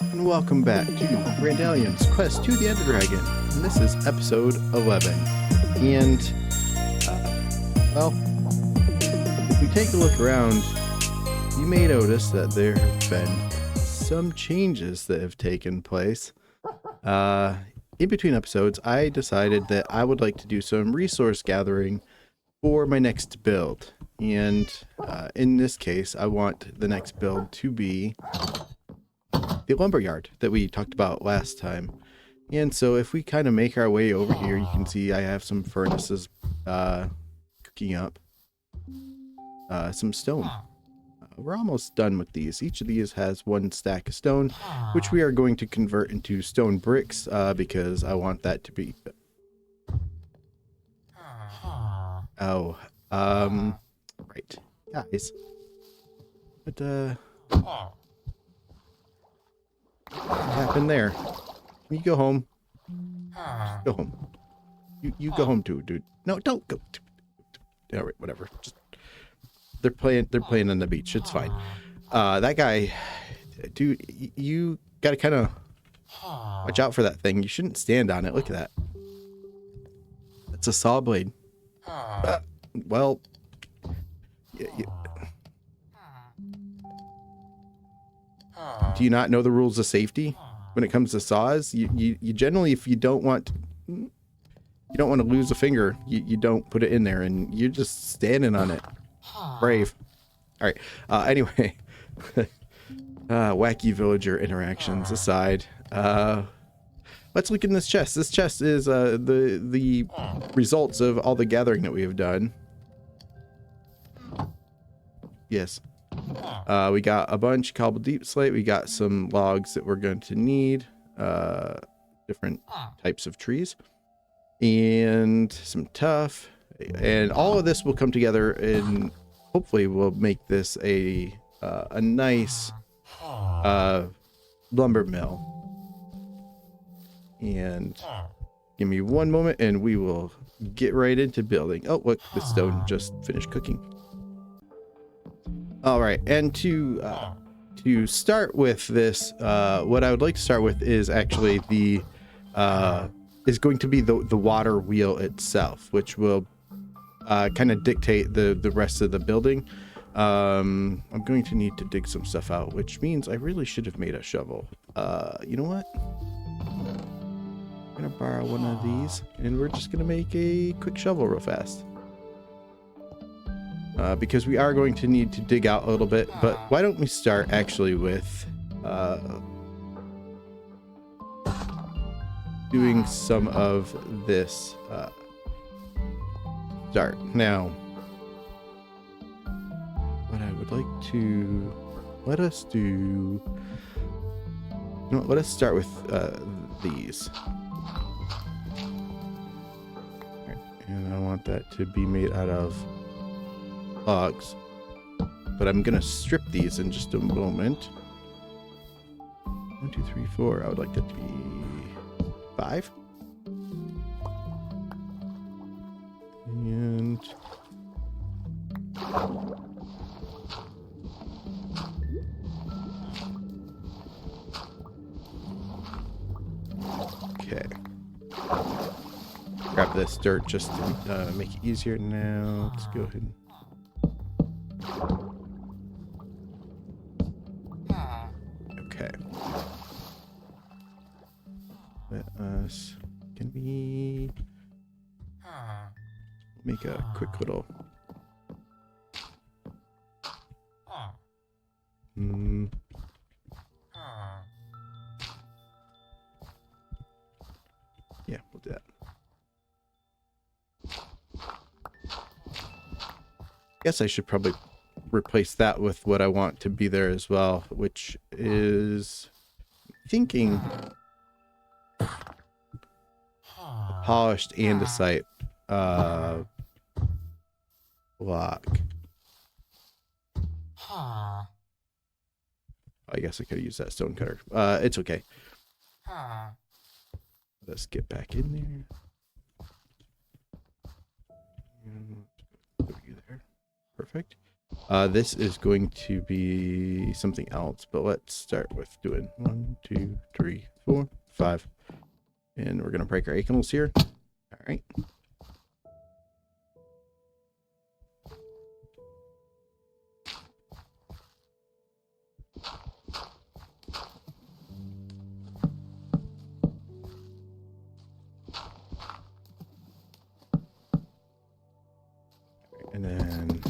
And welcome back to Randaleon's Quest to the Ender Dragon. And this is episode 11. And, well, if we take a look around, you may notice that there have been some changes that have taken place. In between episodes, I decided that I would like to do some resource gathering for my next build. And in this case, I want the next build to be the lumberyard that we talked about last time. And so if we kind of make our way over here, you can see I have some furnaces cooking up some stone. We're almost done with these. Each of these has one stack of stone, which we are going to convert into stone bricks because I want that to be... right. Guys. But, what happened there? Can you go home? Just go home. You go home too, dude. No, don't go. All right, whatever. Just they're playing on the beach. It's fine. That guy, dude, you gotta kind of watch out for that thing. You shouldn't stand on it. Look at that. It's a saw blade. Well, do you not know the rules of safety when it comes to saws? You generally, if you don't want to lose a finger, you don't put it in there, and you're just standing on it. Brave. All right. Anyway, wacky villager interactions aside, let's look in this chest. This chest is the results of all the gathering that we have done. Yes. We got a bunch cobbled deep slate. We got some logs that we're going to need, different types of trees, and some tuff, and all of this will come together and hopefully we'll make this a nice lumber mill. And give me one moment and we will get right into building. Oh, look, the stone just finished cooking. All right, and to start with this, what I would like to start with is actually is going to be the water wheel itself, which will kind of dictate the rest of the building. I'm going to need to dig some stuff out, which means I really should have made a shovel. You know what? I'm gonna borrow one of these, and we're just gonna make a quick shovel real fast. Because we are going to need to dig out a little bit, but why don't we start actually with doing some of this start. Now, what I would like to let us do, let us start with these. Right, and I want that to be made out of logs, but I'm gonna strip these in just a moment. 1, 2, 3, 4. I would like that to be 5. And okay, grab this dirt just to make it easier. Now let's go ahead and okay. Let us, can we make a quick little yeah, we'll do that. Guess I should probably replace that with what I want to be there as well, which is thinking a polished andesite block. I guess I could have used that stone cutter. It's okay. Let's get back in there. And put you there. Perfect. This is going to be something else, but let's start with doing 1, 2, 3, 4, 5. And we're going to break our ankles here. All right. And then,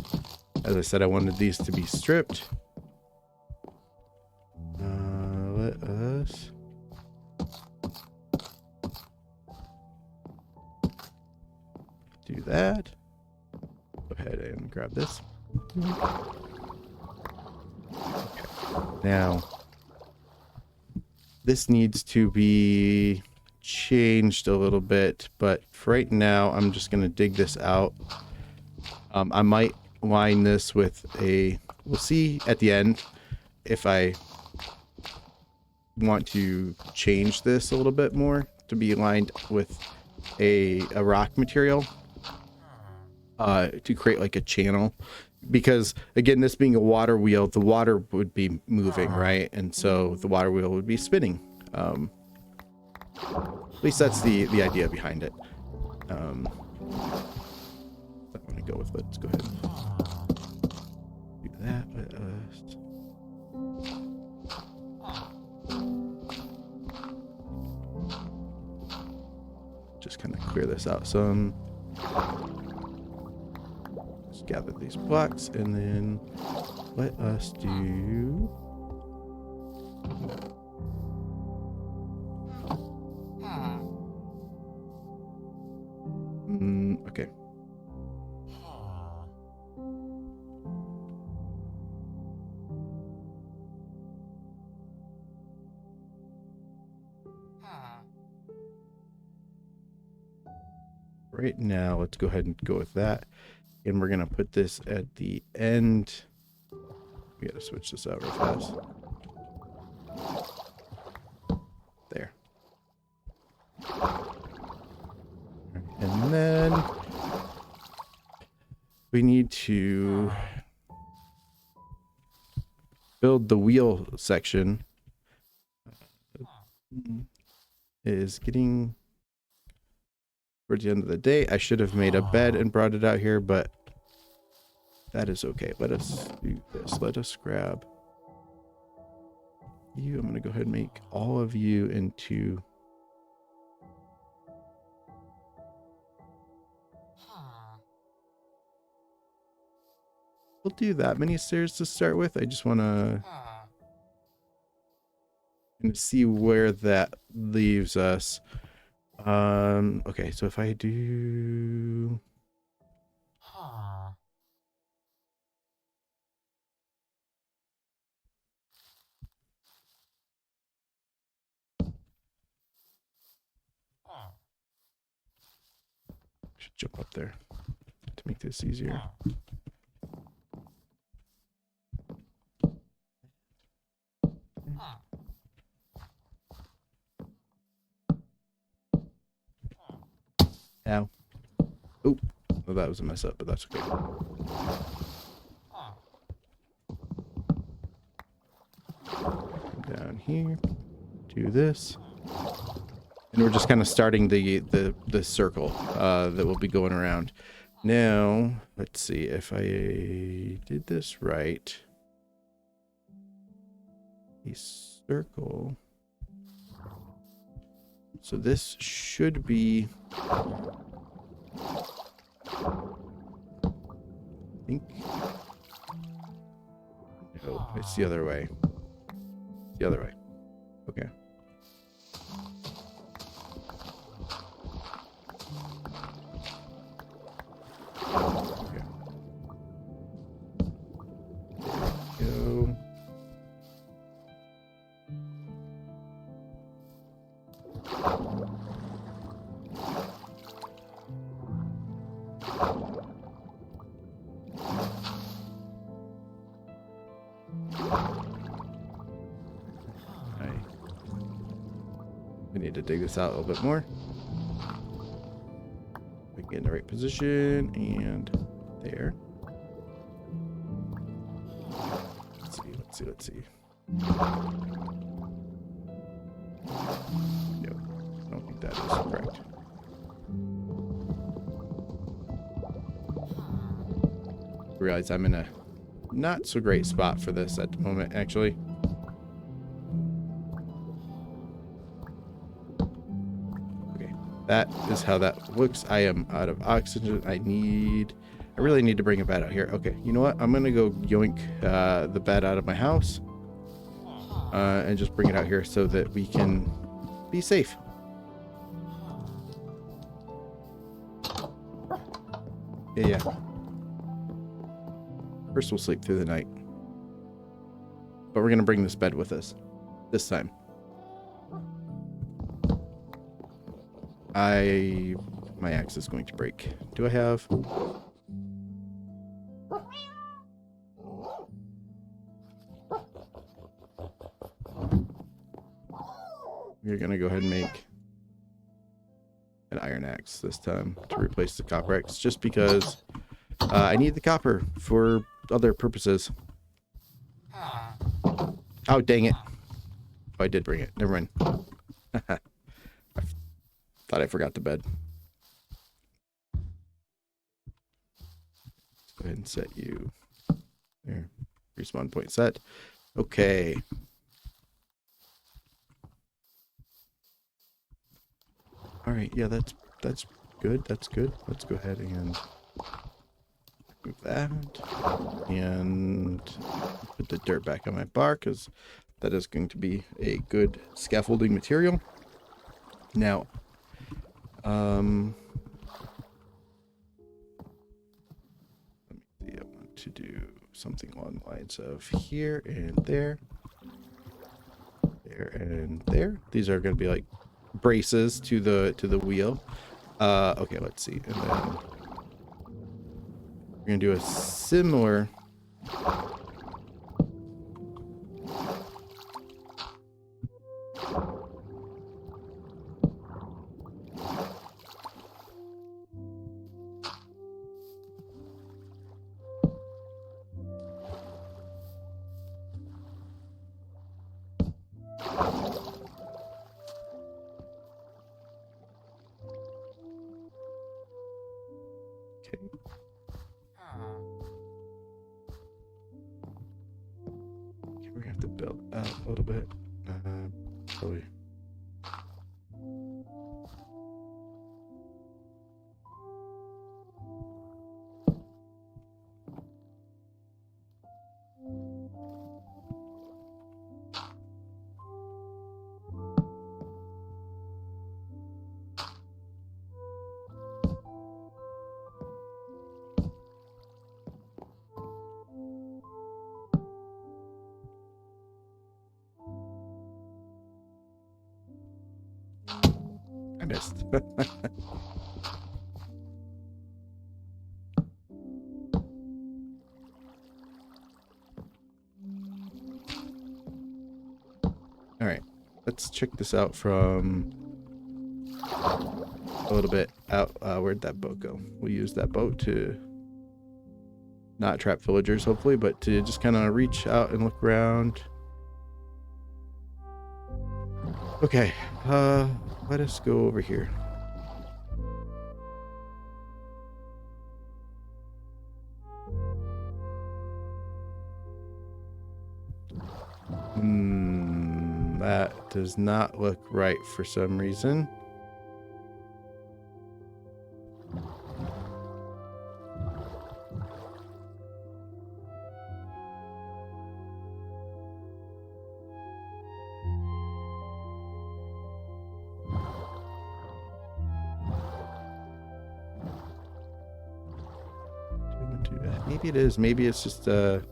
as I said, I wanted these to be stripped. Let us do that. Go ahead and grab this. Okay. Now, this needs to be changed a little bit, but for right now, I'm just going to dig this out. I might line this with a, we'll see at the end if I want to change this a little bit more to be lined with a rock material to create like a channel, because again, this being a water wheel, the water would be moving, right? And so the water wheel would be spinning. At least that's the idea behind it. I'm gonna go with, let's go ahead and do that. Let us just kind of clear this out some. Just gather these blocks, and then let us do okay. Right now, let's go ahead and go with that. And we're going to put this at the end. We got to switch this out real fast. There. And then we need to build the wheel section. Is getting towards the end of the day. I should have made a bed and brought it out here, but that is okay. Let us do this. Let us grab you. I'm going to go ahead and make all of you into we'll do that many stairs to start with. I just want to see where that leaves us. Okay, so if I do should jump up there to make this easier. Ow. Oh, well, that was a mess up, but that's okay. Down here, do this. And we're just kind of starting the circle that will be going around. Now, let's see if I did this right. A circle. So this should be, I think, no, it's the other way. The other way. Okay. Okay. There we go. We need to dig this out a little bit more. We get in the right position, and there. Let's see. No, I don't think that is correct. I realize I'm in a not so great spot for this at the moment, actually. Okay, that is how that looks. I am out of oxygen. I really need to bring a bed out here. Okay, you know what? I'm gonna go yoink the bed out of my house and just bring it out here so that we can be safe. Yeah. First we'll sleep through the night. But we're going to bring this bed with us. This time. My axe is going to break. Do I have... We're going to go ahead and make an iron axe this time to replace the copper axe, just because I need the copper for other purposes. Oh, dang it. Oh, I did bring it. Never mind. I thought I forgot the bed. Let's go ahead and set you there. Respawn point set. Okay. All right, yeah, that's good. That's good. Let's go ahead and move that and put the dirt back on my bar, because that is going to be a good scaffolding material. Now, let me see. I want to do something along the lines of here and there, there and there. These are going to be like braces to the wheel. Okay, let's see. And then we're gonna do a similar we're gonna have to build out a little bit. Probably. I missed. All right, let's check this out from a little bit out. Where'd that boat go? We'll use that boat to not trap villagers, hopefully, but to just kind of reach out and look around. Okay, let us go over here. That does not look right for some reason. Maybe it is. Maybe it's just do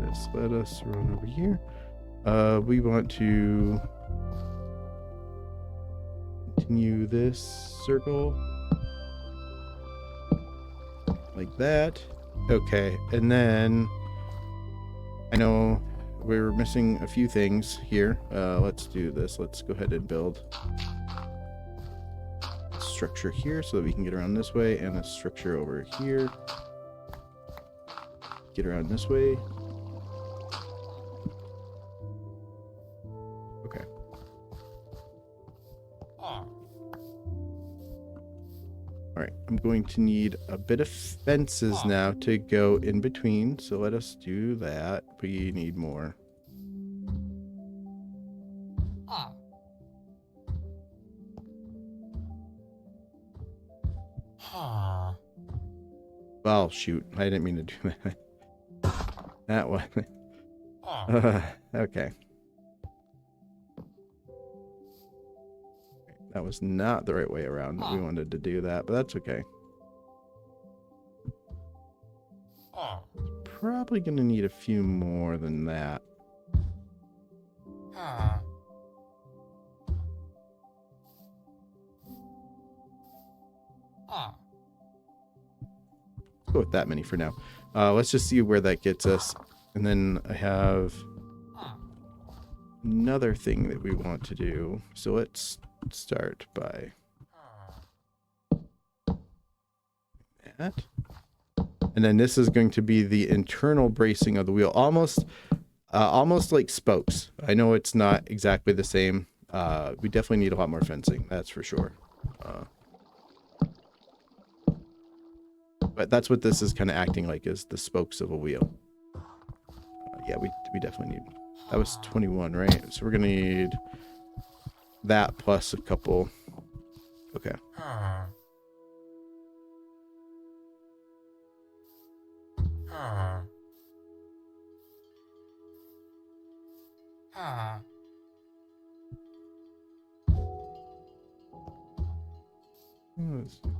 this. Let us run over here. We want to continue this circle like that. Okay, and then I know we're missing a few things here. Let's do this. Let's go ahead and build a structure here so that we can get around this way, and a structure over here. Get around this way. Okay. Alright, I'm going to need a bit of fences now to go in between, so let us do that. We need more. Well, shoot, I didn't mean to do that. That one. Okay. That was not the right way around. We wanted to do that, but that's okay. Probably going to need a few more than that. Go with that many for now. Let's just see where that gets us. And then I have another thing that we want to do. So let's start by that. And then this is going to be the internal bracing of the wheel. Almost like spokes. I know it's not exactly the same. We definitely need a lot more fencing. That's for sure. But that's what this is kind of acting like, is the spokes of a wheel. Yeah, we definitely need... That was 21, right? So we're going to need that plus a couple... Okay. Let's see.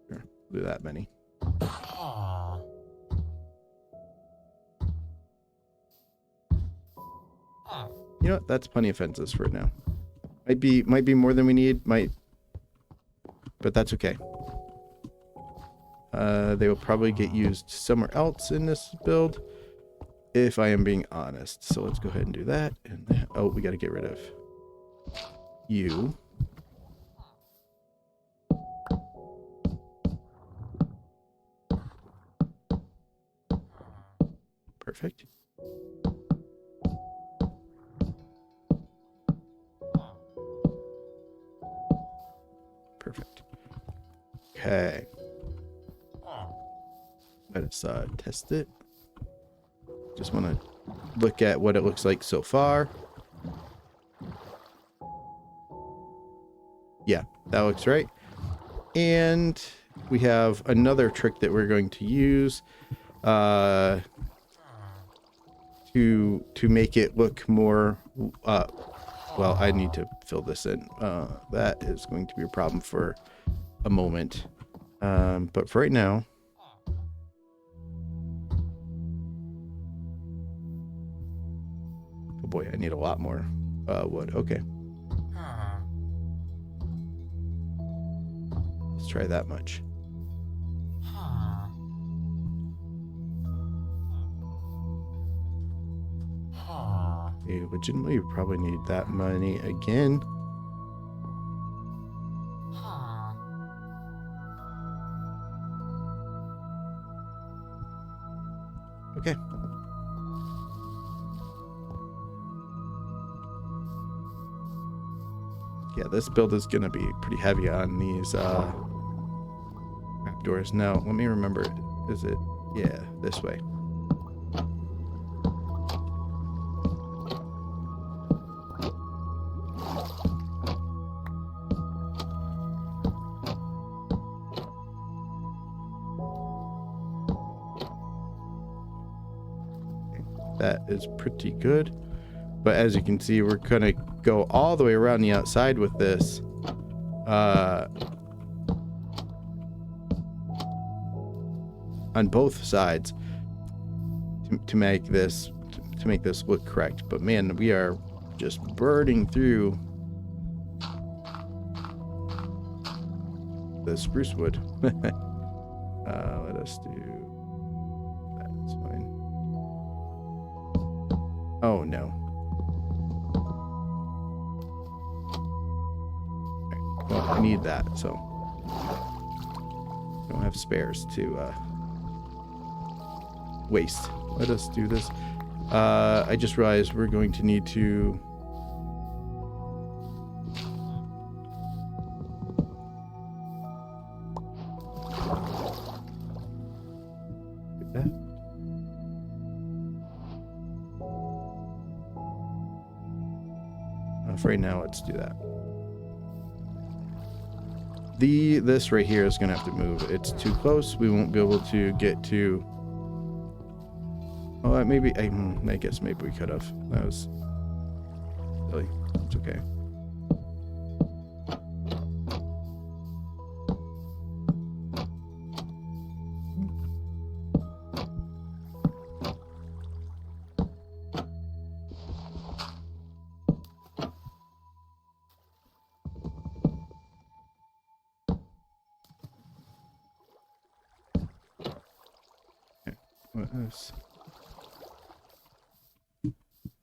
Sure, do that many. You know what? That's plenty of fences for now. Might be more than we need. But that's okay. They will probably get used somewhere else in this build, if I am being honest. So let's go ahead and do that. And that. Oh, we got to get rid of you. Perfect. Perfect. Okay. Let's test it. Just want to look at what it looks like so far. Yeah, that looks right. And we have another trick that we're going to use to make it look more well, I need to fill this in. That is going to be a problem for a moment. But for right now, oh boy, I need a lot more wood. Okay. Let's try that much. Okay, legitimately, we probably need that money again. Okay. Yeah, this build is going to be pretty heavy on these trapdoors. Now, let me remember. Is it? Yeah, this way. That is pretty good. But as you can see, we're going to go all the way around the outside with this. On both sides to make this look correct. But man, we are just burning through the spruce wood. Let us do that. That's fine. Oh no. Right. Well, I need that, so I don't have spares to waste. Let us do this. I just realized we're going to need to get that. For right now, let's do that. This right here is going to have to move. It's too close. We won't be able to get to... Oh, maybe... I guess maybe we could have. That was silly. It's okay.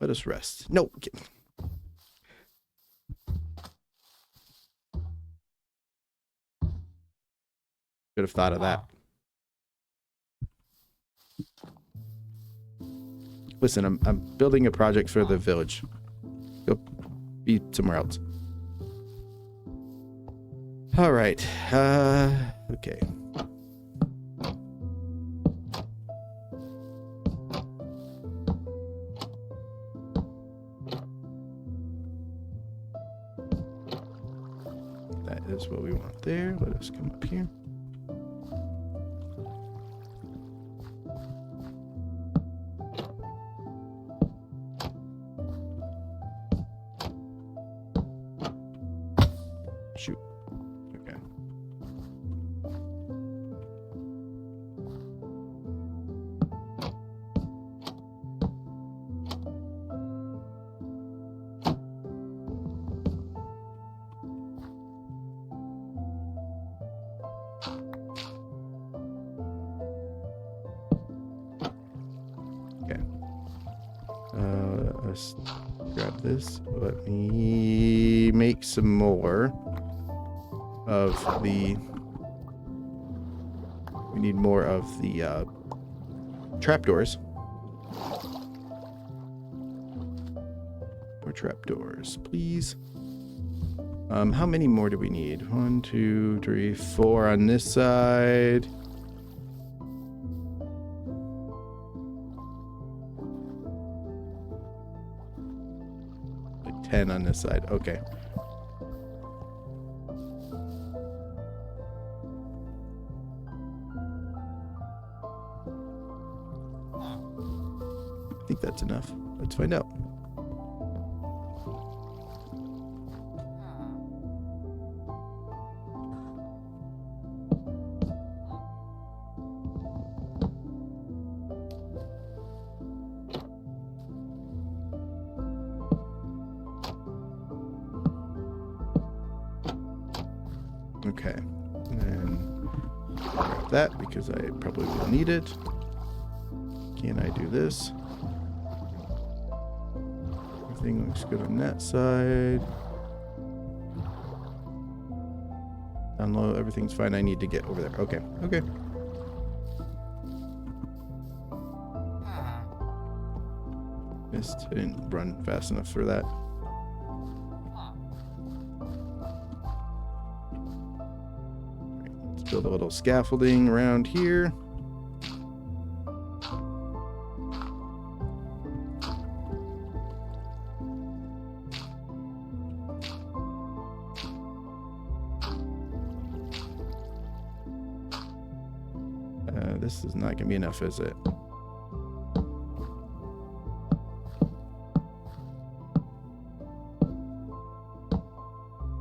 Let us rest. No. Could have thought of that. Listen, I'm building a project for the village. Go be somewhere else. All right. Okay. That is what we want there. Let us come up here. Shoot. Okay. Okay. Let's grab this. Let me make some more of the... We need more of the trapdoors. More trapdoors, please. How many more do we need? 1, 2, 3, 4 on this side. Like 10 on this side. Okay. I think that's enough. Let's find out. Okay. And then grab that because I probably will need it. Can I do this? Everything looks good on that side. Down low, everything's fine. I need to get over there. Okay. Okay. Missed. I didn't run fast enough for that. Right, let's build a little scaffolding around here. This is not going to be enough, is it?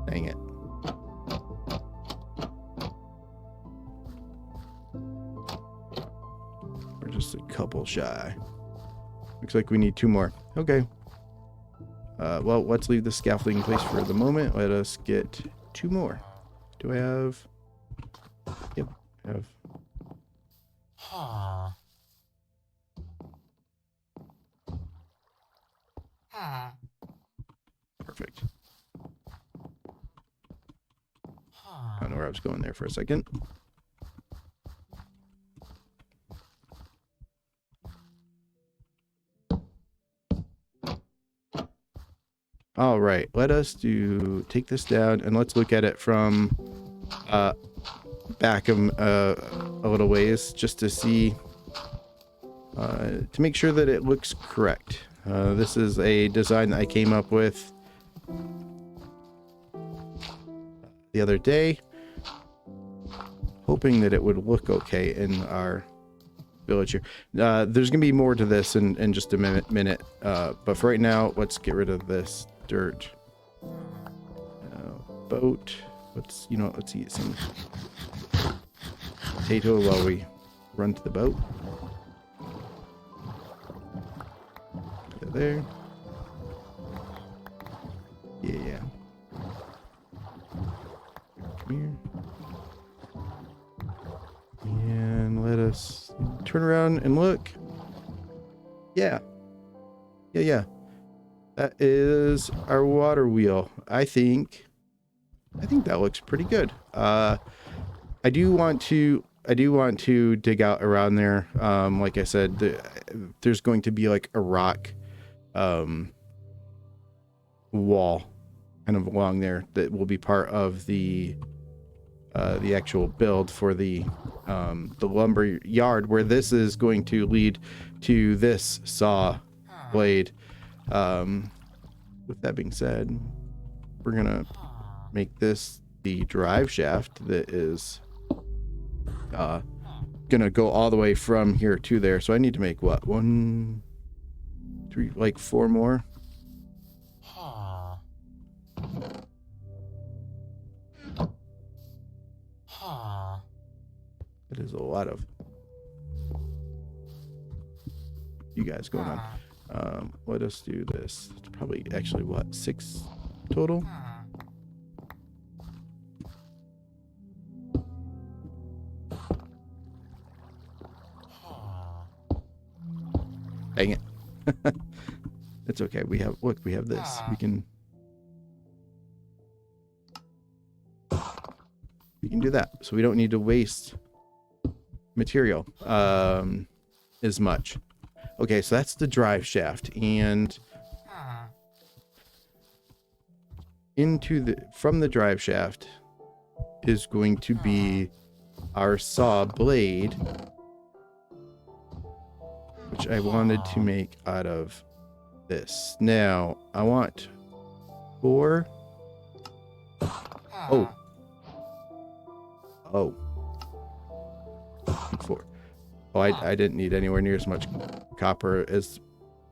Dang it. We're just a couple shy. Looks like we need 2 more. Okay. Well, let's leave the scaffolding in place for the moment. Let us get 2 more. Do I have... have. Perfect. I don't know where I was going there for a second. All right, let us take this down and let's look at it from back a little ways just to see, to make sure that it looks correct. This is a design that I came up with the other day, hoping that it would look okay in our village here. There's gonna be more to this in just a minute, but for right now, let's get rid of this dirt. Boat. Let's eat some potato while we run to the boat. There. Yeah. Come here. And let us turn around and look. Yeah. That is our water wheel. I think that looks pretty good. I do want to dig out around there. Like I said, there's going to be like a rock wall kind of along there that will be part of the actual build for the lumber yard, where this is going to lead to this saw blade. With that being said, we're gonna make this the drive shaft that is gonna go all the way from here to there. So I need to make what, 1, 3, like 4 more. That is a lot of you guys going on. Let us do this. It's probably actually what, 6 total? Dang it. It's okay. We have this. We can do that. So we don't need to waste material as much. Okay, so that's the drive shaft, and from the drive shaft is going to be our saw blade, which I wanted to make out of this. Now I want 4. Oh, 4. Oh, I didn't need anywhere near as much copper as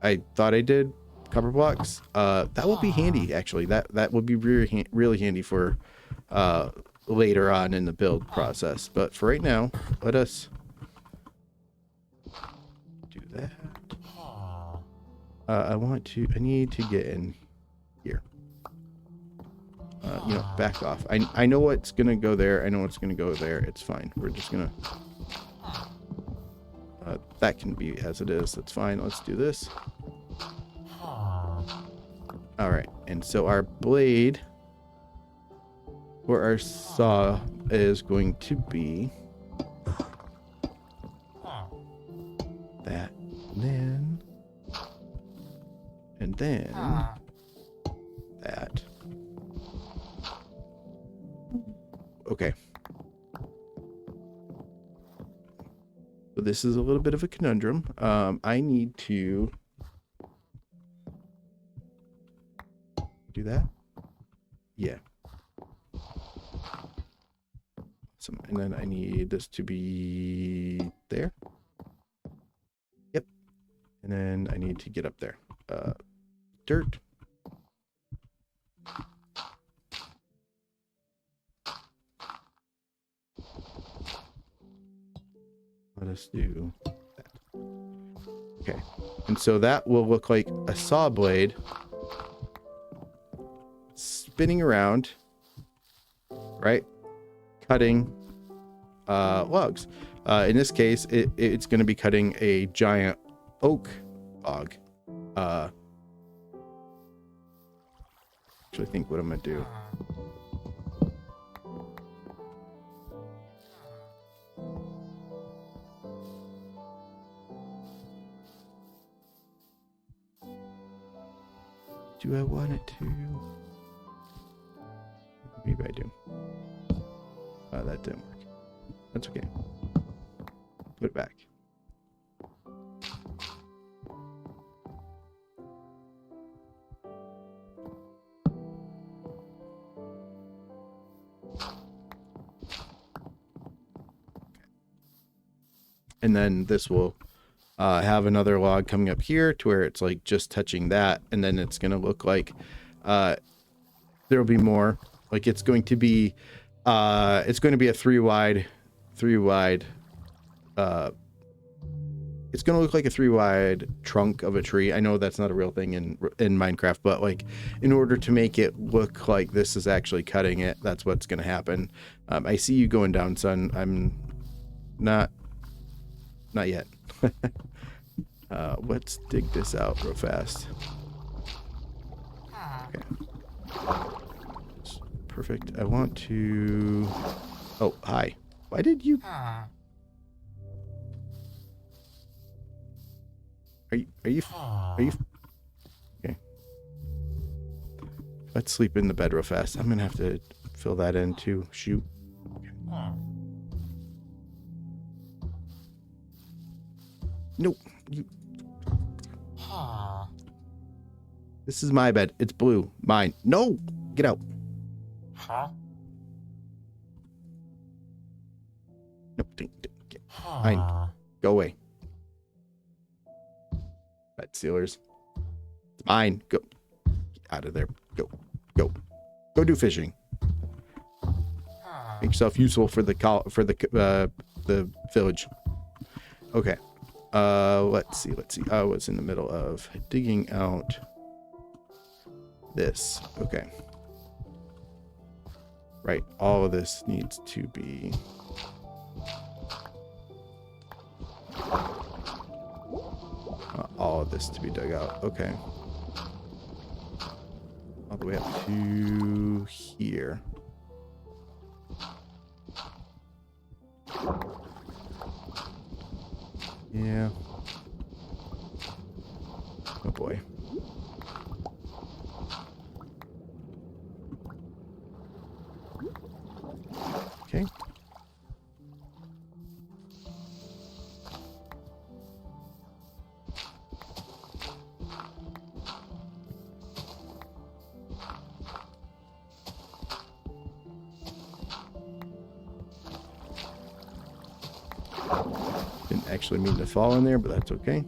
I thought I did. Copper blocks. That will be handy, actually. That would be really handy for later on in the build process. But for right now, let us do that. I need to get in here. Back off. I know what's gonna go there. I know what's gonna go there. It's fine. We're just gonna. That can be as it is. That's fine. Let's do this. All right. And so our blade for our saw is going to be that, and then that. Okay. So this is a little bit of a conundrum. I need to do that. Yeah. And then I need this to be there. Yep. And then I need to get up there. Dirt. Let us do that. Okay. And so that will look like a saw blade spinning around, right? Cutting logs. In this case, it's going to be cutting a giant oak log. Actually, think what I'm going to do. Do I want it to? Maybe I do. That didn't work. That's okay. Put it back. And then this will have another log coming up here to where it's like just touching that, and then it's going to look like there'll be more. Like it's going to be a three wide. It's going to look like a 3-wide trunk of a tree. I know that's not a real thing in Minecraft, but like in order to make it look like this is actually cutting it, that's what's going to happen. I see you going down, son. I'm not yet. Let's dig this out real fast. Okay. Perfect. I want to... Oh, hi. Why did you... Are you... Okay. Let's sleep in the bed real fast. I'm gonna have to fill that in too. Shoot. Okay. Nope. You... This is my bed. It's blue. Mine. No! Get out. Nope. Get mine. Go away. Bed stealers. It's mine. Go. Get out of there. Go. Go. Go do fishing. Make yourself useful for the village. Okay. Let's see. I was in the middle of digging out this. Okay. Right. All of this needs to be... all of this to be dug out. Okay. All the way up to here. Yeah. Oh boy. Okay. Didn't actually mean to fall in there, but that's okay.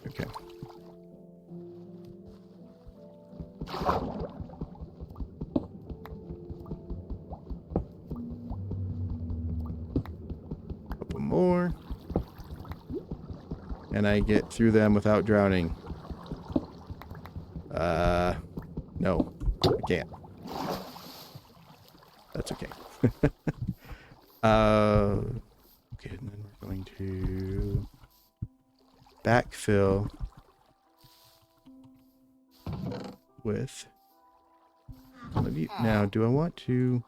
Okay. Couple more. And I get through them without drowning. No, I can't. That's okay. Okay, and then we're going to backfill with one of you. Now, do I want to...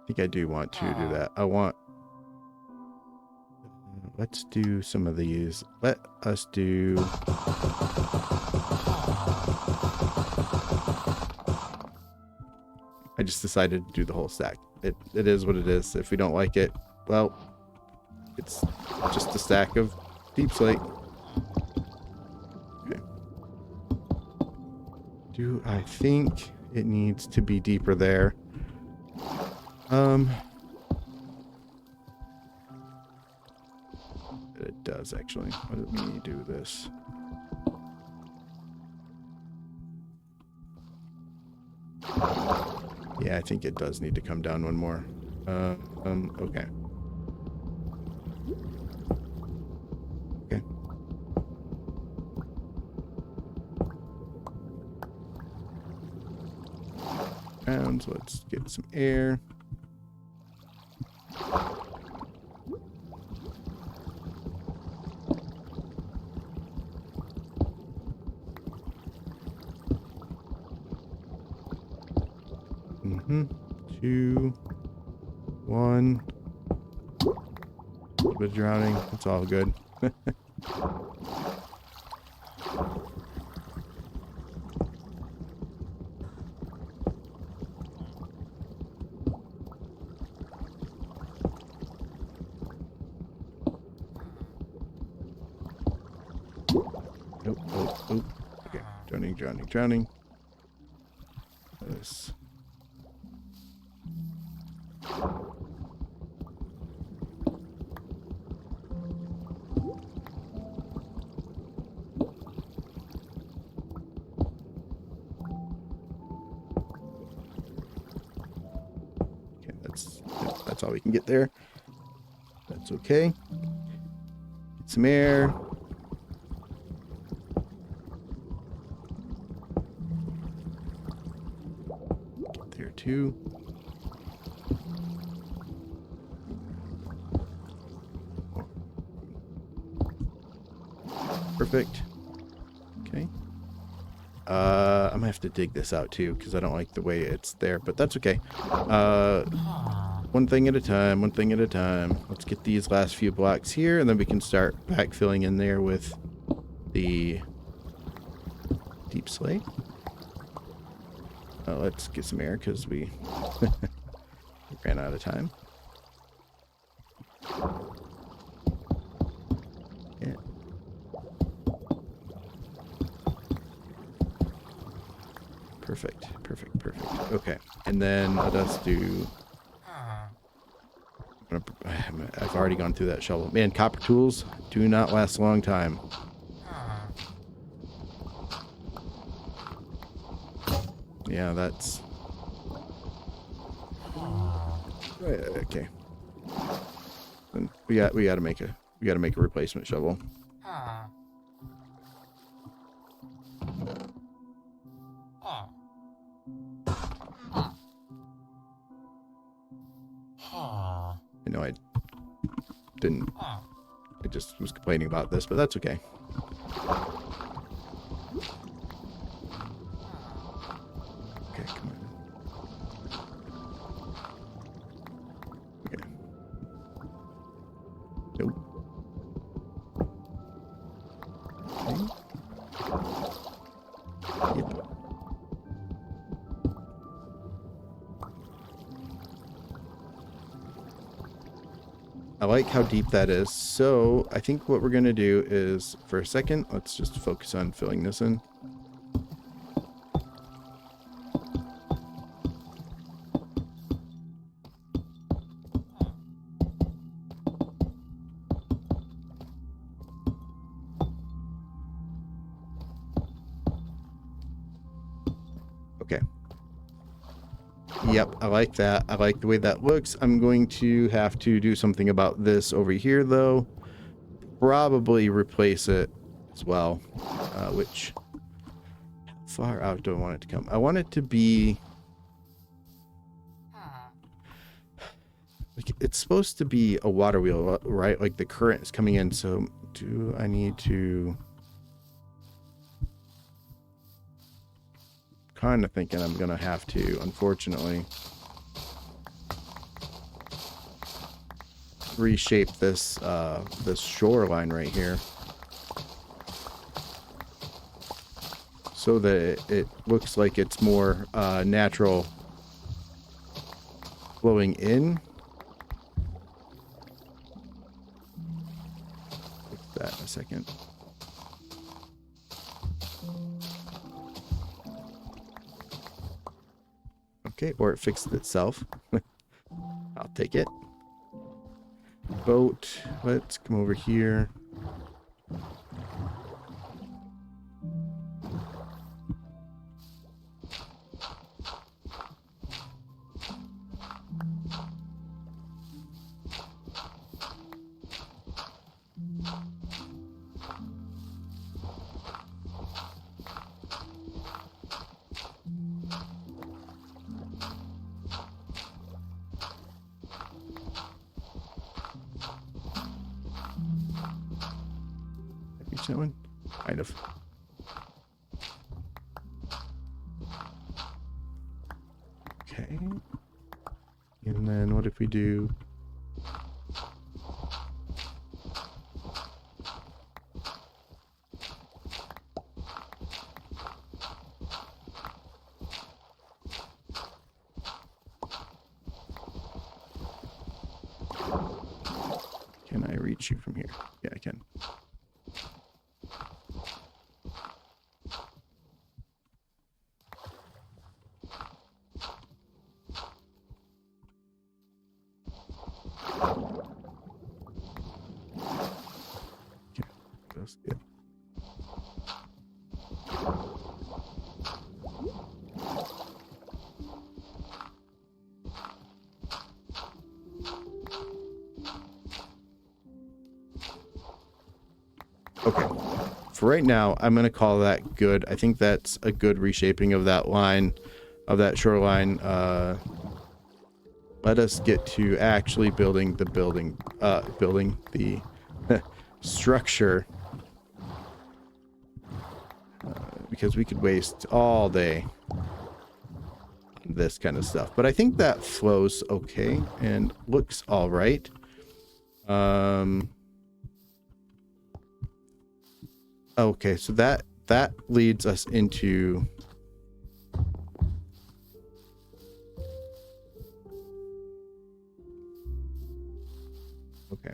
I think I do want to do that. I want... let's do some of these. Let us do... I just decided to do the whole stack. It is what it is. If we don't like it, well, it's just a stack of deep slate. Okay. I think it needs to be deeper there. It does actually. What do we need to do with this? Yeah, I think it does need to come down one more. Okay. Okay. And so let's get some air. Mm-hmm. 2, 1. A little bit of drowning. It's all good. Oh, oh, oh. Okay. Drowning, drowning, drowning. This. Okay, that's all we can get there. That's okay. Get some air. Get there too. Perfect. Okay. I'm gonna have to dig this out too because I don't like the way it's there, but that's okay. One thing at a time, one thing at a time. Let's get these last few blocks here, and then we can start backfilling in there with the deep slate. Let's get some air because we ran out of time. Yeah. Perfect, perfect, perfect. Okay, and then let us do... I've already gone through that shovel. Man, copper tools do not last a long time. Yeah, that's... Okay. Then we gotta make a replacement shovel. I know I didn't. I just was complaining about this, but that's okay. Okay, come on. Okay. Nope. Okay. Yep. I like how deep that is. So I think what we're going to do is, for a second, let's just focus on filling this in. Okay. Yep, I like that. I like the way that looks. I'm going to have to do something about this over here, though. Probably replace it as well. Which, how far out do I want it to come? I want it to be... Like, it's supposed to be a water wheel, right? Like the current is coming in, so do I need to... Kind of thinking I'm gonna have to, unfortunately, reshape this this shoreline right here so that it looks like it's more natural flowing in. Fix that in a second. Okay, or it fixed itself. I'll take it. Boat. Let's come over here. reach that one? Kind of. Okay. And then what if we do... Can I reach you from here? Yeah, I can. Yeah. Okay. For right now, I'm going to call that good. I think that's a good reshaping of that line, of that shoreline. Let us get to actually building the structure. Because we could waste all day on this kind of stuff. But I think that flows okay and looks all right. Okay, so that leads us into... Okay.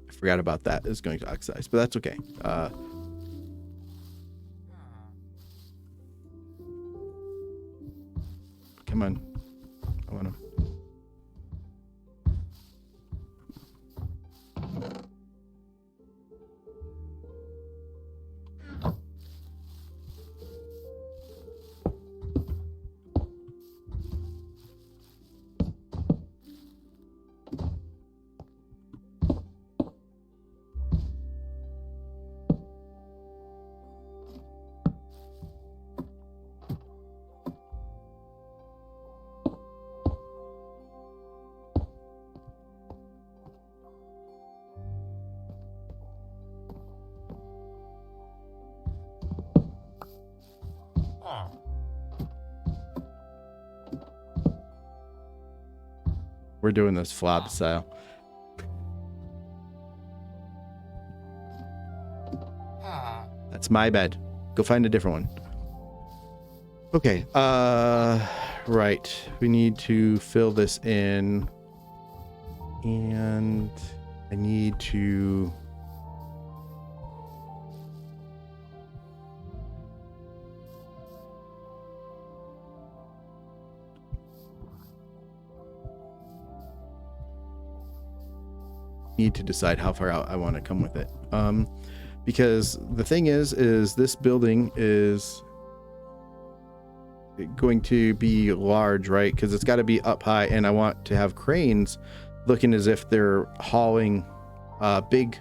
I forgot about that. It's going to oxidize, but that's okay. Come on. I want to... We're doing this flop style. That's my bed. Go find a different one. Okay. Right. We need to fill this in. And I need to... decide how far out I want to come with it. Because the thing is this building is going to be large, right? Because it's got to be up high, and I want to have cranes looking as if they're hauling big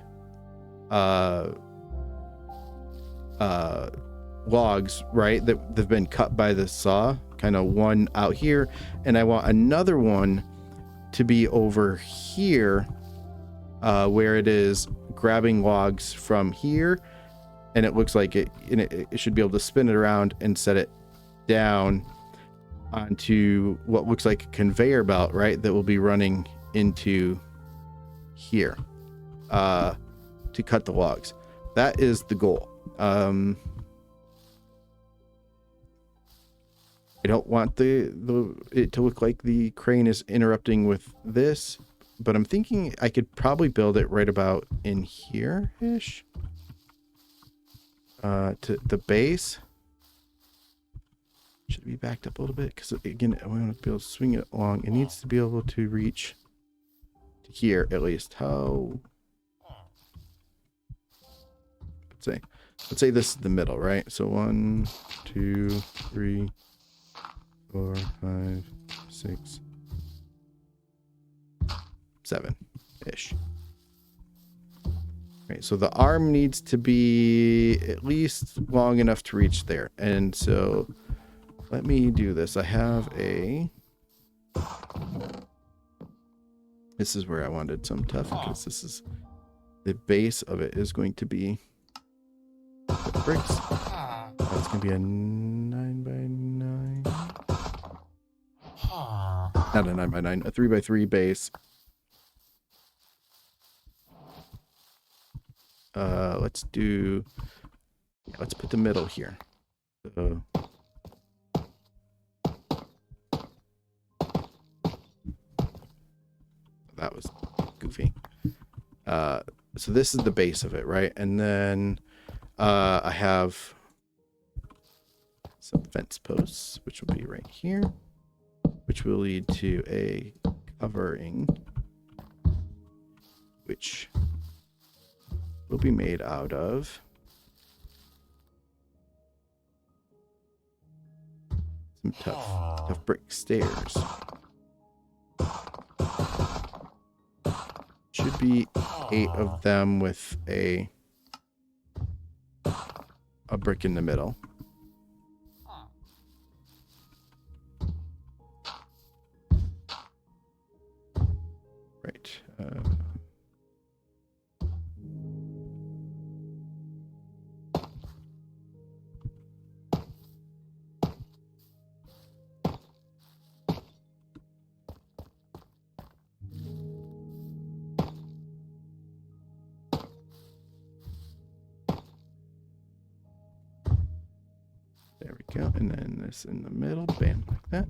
logs, right? That they've been cut by the saw, kind of one out here, and I want another one to be over here. Where it is grabbing logs from here, and it looks like it should be able to spin it around and set it down onto what looks like a conveyor belt, right? That will be running into here to cut the logs. That is the goal. I don't want it to look like the crane is interrupting with this. But I'm thinking I could probably build it right about in here-ish. To the base. Should be backed up a little bit, because again, I want to be able to swing it along. It needs to be able to reach to here, at least. How? Let's say this is the middle, right? So 1, 2, 3, 4, 5, 6, 7-ish. Right, so the arm needs to be at least long enough to reach there. And so let me do this. I have this is where I wanted some tough, because this the base of it is going to be the bricks. That's going to be a 9x9. Not a 9x9, a 3x3 base. Let's put the middle here. So, that was goofy. So this is the base of it, right? And then I have some fence posts, which will be right here, which will lead to a covering, which will be made out of some tough brick stairs. Should be 8 of them with a brick in the middle. Right. There we go. And then this in the middle. Bam, like that.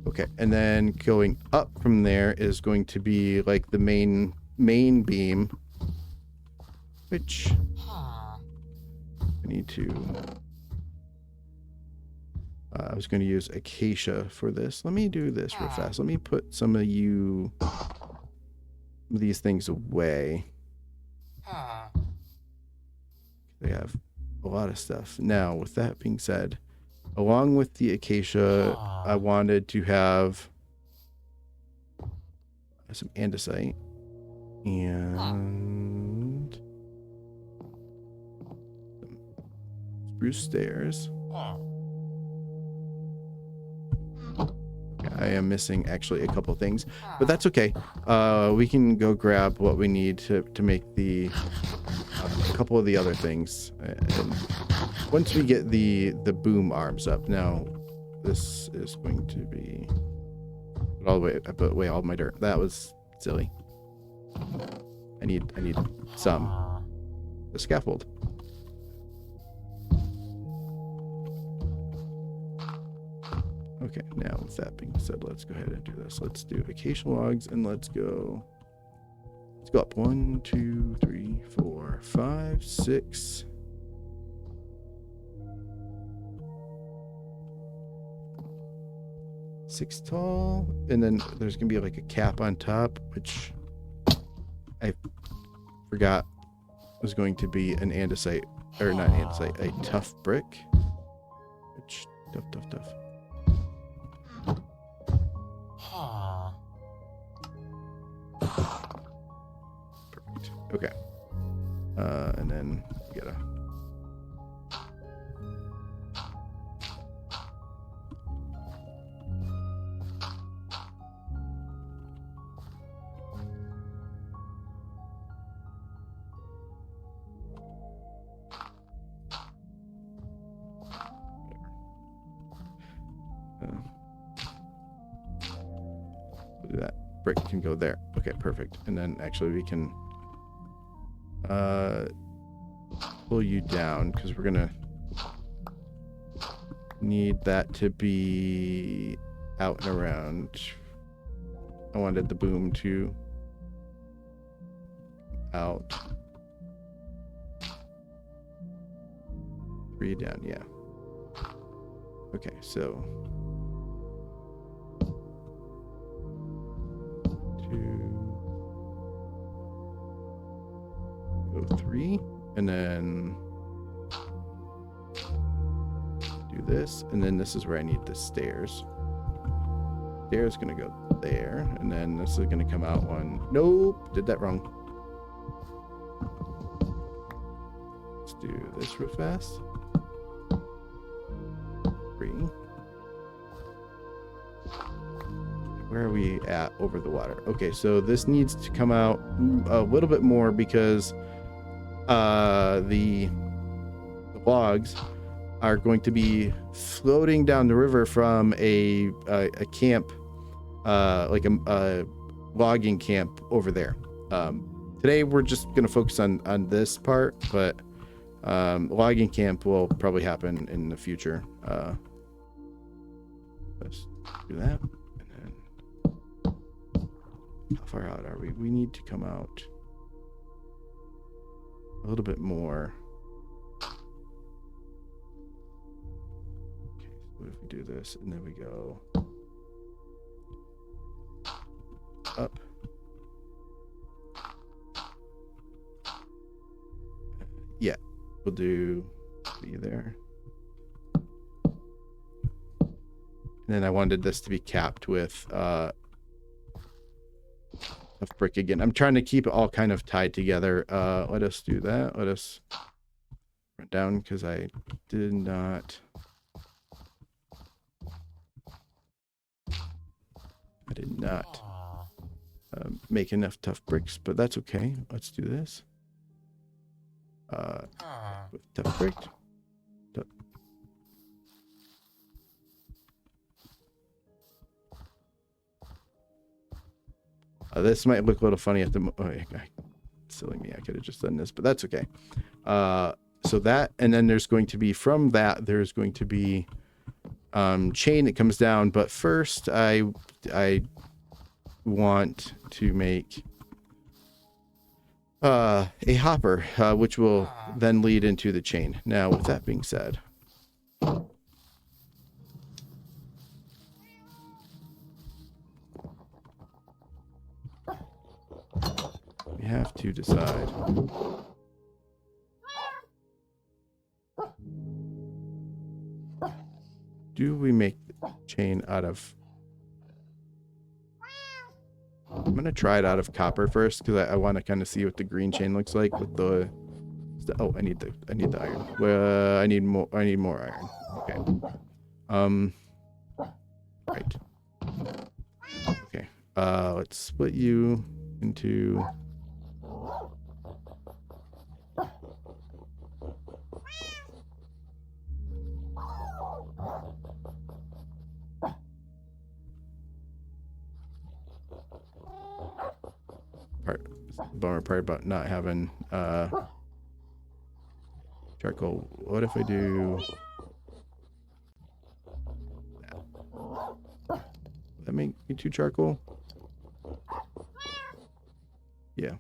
Okay. And then going up from there is going to be like the main beam, which I need to... I was going to use acacia for this. Let me do this real fast. Let me put some of these things away. They have a lot of stuff. Now, with that being said, along with the acacia, I wanted to have some andesite and some spruce stairs. I am missing actually a couple things, but that's okay. We can go grab what we need to make a couple of the other things. And once we get the boom arms up, now this is going to be all the way. I put away all my dirt. That was silly. I need some. The scaffold. Okay, now with that being said, let's go ahead and do this. Let's do acacia logs and let's go up 1, 2, 3, 4, 5, 6. Six tall, and then there's gonna be like a cap on top, which I forgot was going to be an andesite, or not andesite, a tough brick. Which tough. Perfect. Okay. And then we gotta. That brick can go there. Okay, perfect. And then actually we can pull you down because we're gonna need that to be out and around. I wanted the boom to out. 3 down, yeah. Okay, so 3, and then do this, and then this is where I need the stairs. Stairs gonna go there, and then this is gonna come out one. Nope, did that wrong. Let's do this real fast. 3. where are we at over the water? Okay, so this needs to come out a little bit more because the logs are going to be floating down the river from a camp, like a logging camp over there. Today we're just gonna focus on this part, but logging camp will probably happen in the future. Let's do that, and then how far out are we? We need to come out a little bit more. Okay, so what if we do this and then we go up? Yeah, we'll do be there. And then I wanted this to be capped with of brick again. I'm trying to keep it all kind of tied together. Let us do that. Let us run down because I did not. I did not make enough tough bricks, but that's okay. Let's do this. With tough brick. This might look a little funny at the silly me, I could have just done this, but that's okay. So that, and then there's going to be, from that there's going to be chain that comes down, but first I want to make a hopper, which will then lead into the chain. Now with that being said, we have to decide. Do we make the chain out of... I'm going to try it out of copper first because I want to kind of see what the green chain looks like with the... Oh, I need the iron. I need more iron. Okay. Right. Okay. Let's split you into... Bummer part about not having charcoal. What if I do that? Make me 2 charcoal? Yeah.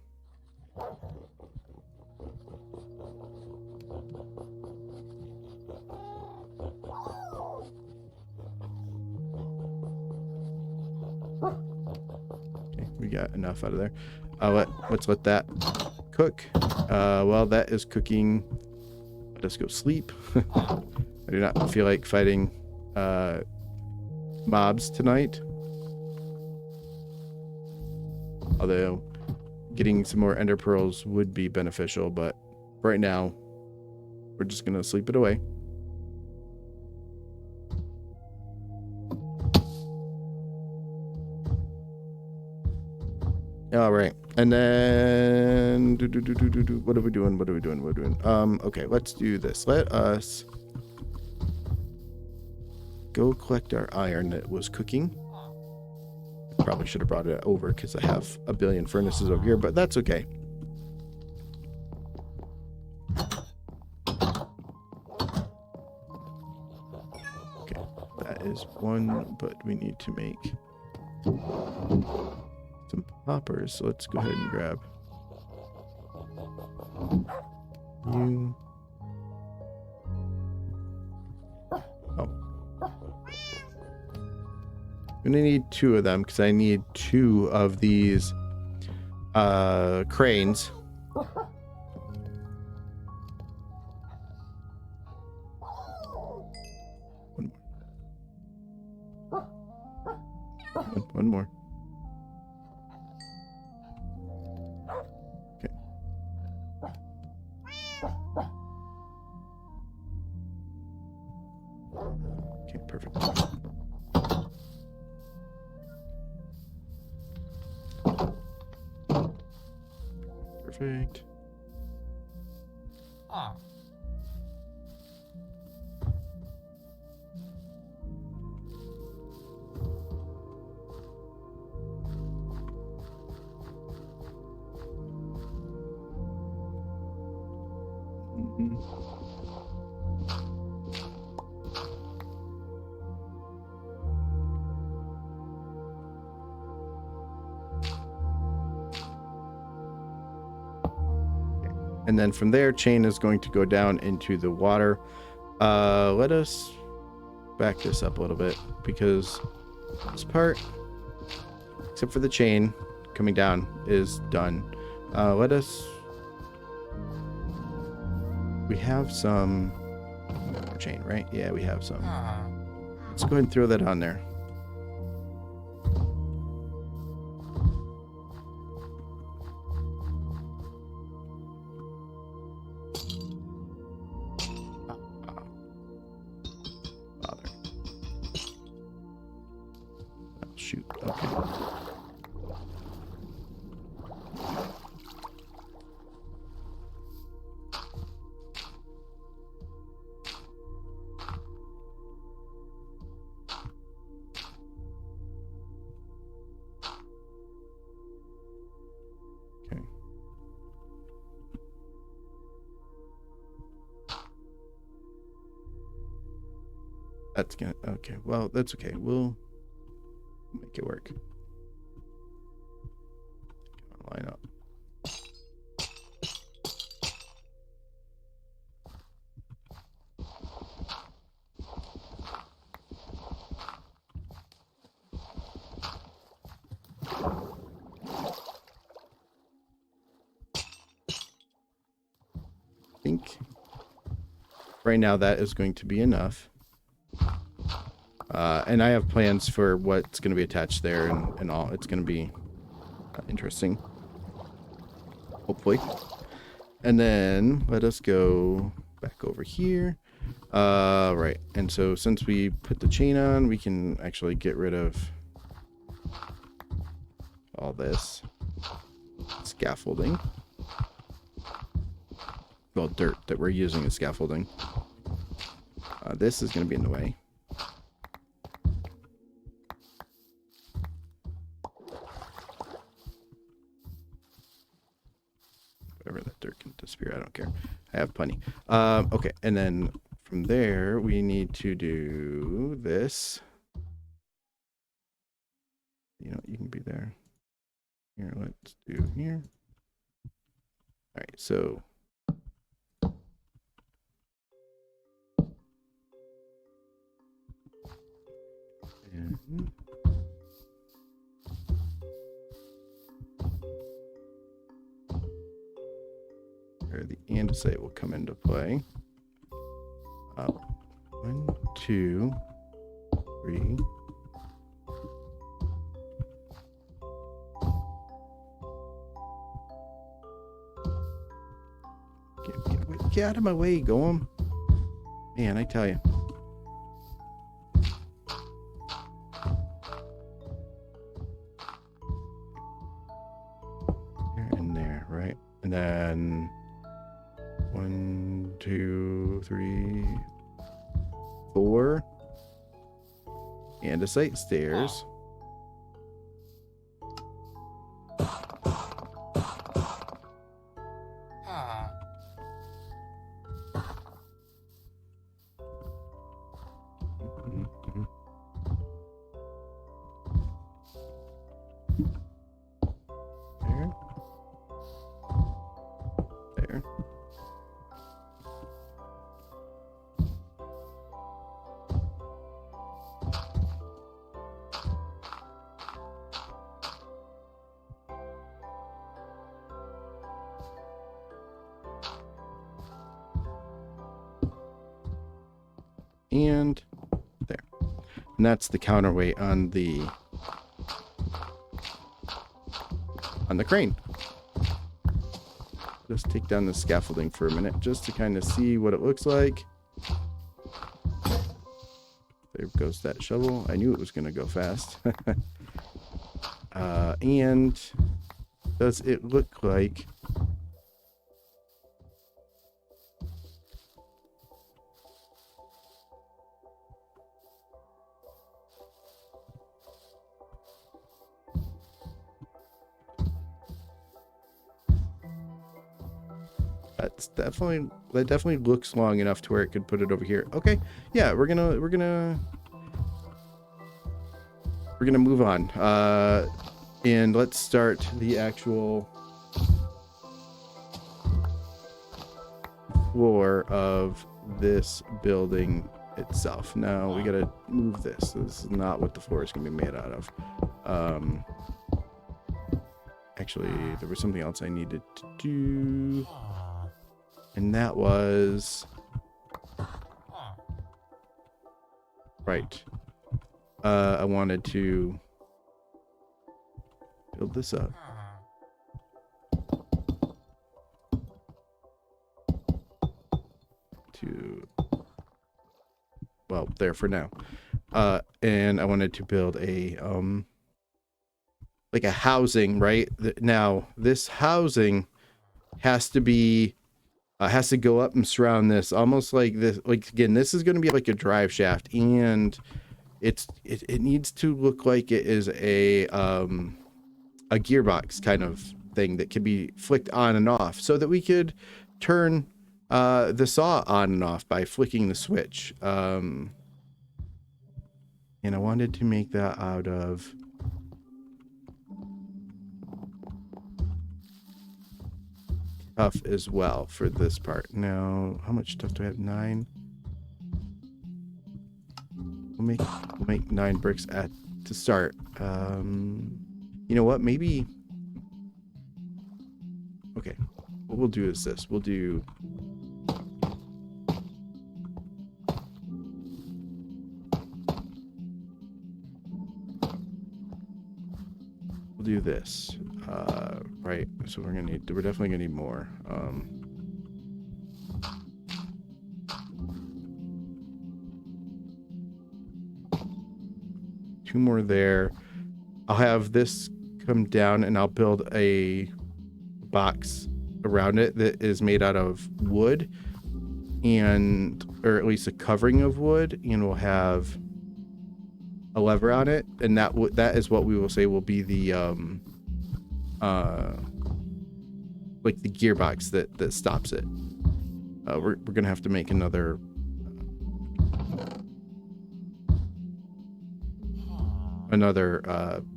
Okay, we got enough out of there. Let's let that cook. While that is cooking, let us go sleep. I do not feel like fighting mobs tonight. Although getting some more ender pearls would be beneficial, but right now we're just gonna sleep it away. All right, and then what are we doing? Okay, let's do this. Let us go collect our iron that was cooking. Probably should have brought it over because I have a billion furnaces over here, but that's okay. Okay, that is one, but we need to make some hoppers, so let's go ahead and grab you. Oh, I'm gonna need 2 of them because I need 2 of these cranes. One more. Perfect. And then from there, chain is going to go down into the water. Let us back this up a little bit, because this part, except for the chain coming down, is done. We have some more chain, right? Yeah, we have some. Let's go ahead and throw that on there. Shoot. Okay. Okay. That's gonna, okay. Well, that's okay. We'll make it work. Line up. I think right now that is going to be enough. And I have plans for what's going to be attached there and all. It's going to be interesting. Hopefully. And then let us go back over here. Right. And so since we put the chain on, we can actually get rid of all this scaffolding. Well, dirt that we're using as scaffolding. This is going to be in the way. Whatever, that dirt can disappear. I don't care. I have plenty. Okay, and then from there, we need to do this. You know, you can be there. Here, let's do here. All right, so. And the andesite will come into play. 1, 2, 3. Get out of my way, Goem. Man, I tell you. There and there, right? And then 1, 2, 3, 4. Andesite stairs. There. And there. And that's the counterweight on the crane. Let's take down the scaffolding for a minute just to kind of see what it looks like. There goes that shovel. I knew it was going to go fast. And does it look like That definitely looks long enough to where it could put it over here. Okay, yeah, we're gonna move on. And let's start the actual floor of this building itself. Now we gotta move this. This is not what the floor is gonna be made out of. Actually, there was something else I needed to do, and that was right. I wanted to build this up. Well, there for now. And I wanted to build a like a housing, right? Now this housing has to be has to go up and surround this, almost like this. Like, again, this is going to be like a drive shaft, and it needs to look like it is a gearbox kind of thing that can be flicked on and off, so that we could turn the saw on and off by flicking the switch. And I wanted to make that out of tough as well for this part. Now, how much stuff do I have? 9. We'll make 9 bricks to start. You know what? Maybe. Okay. What we'll do is this. We'll do. We'll do this. Right. So we're definitely gonna need more. 2 more there. I'll have this come down, and I'll build a box around it that is made out of wood, or at least a covering of wood, and we'll have a lever on it, and that is what we will say will be the like the gearbox that stops it. We're gonna have to make another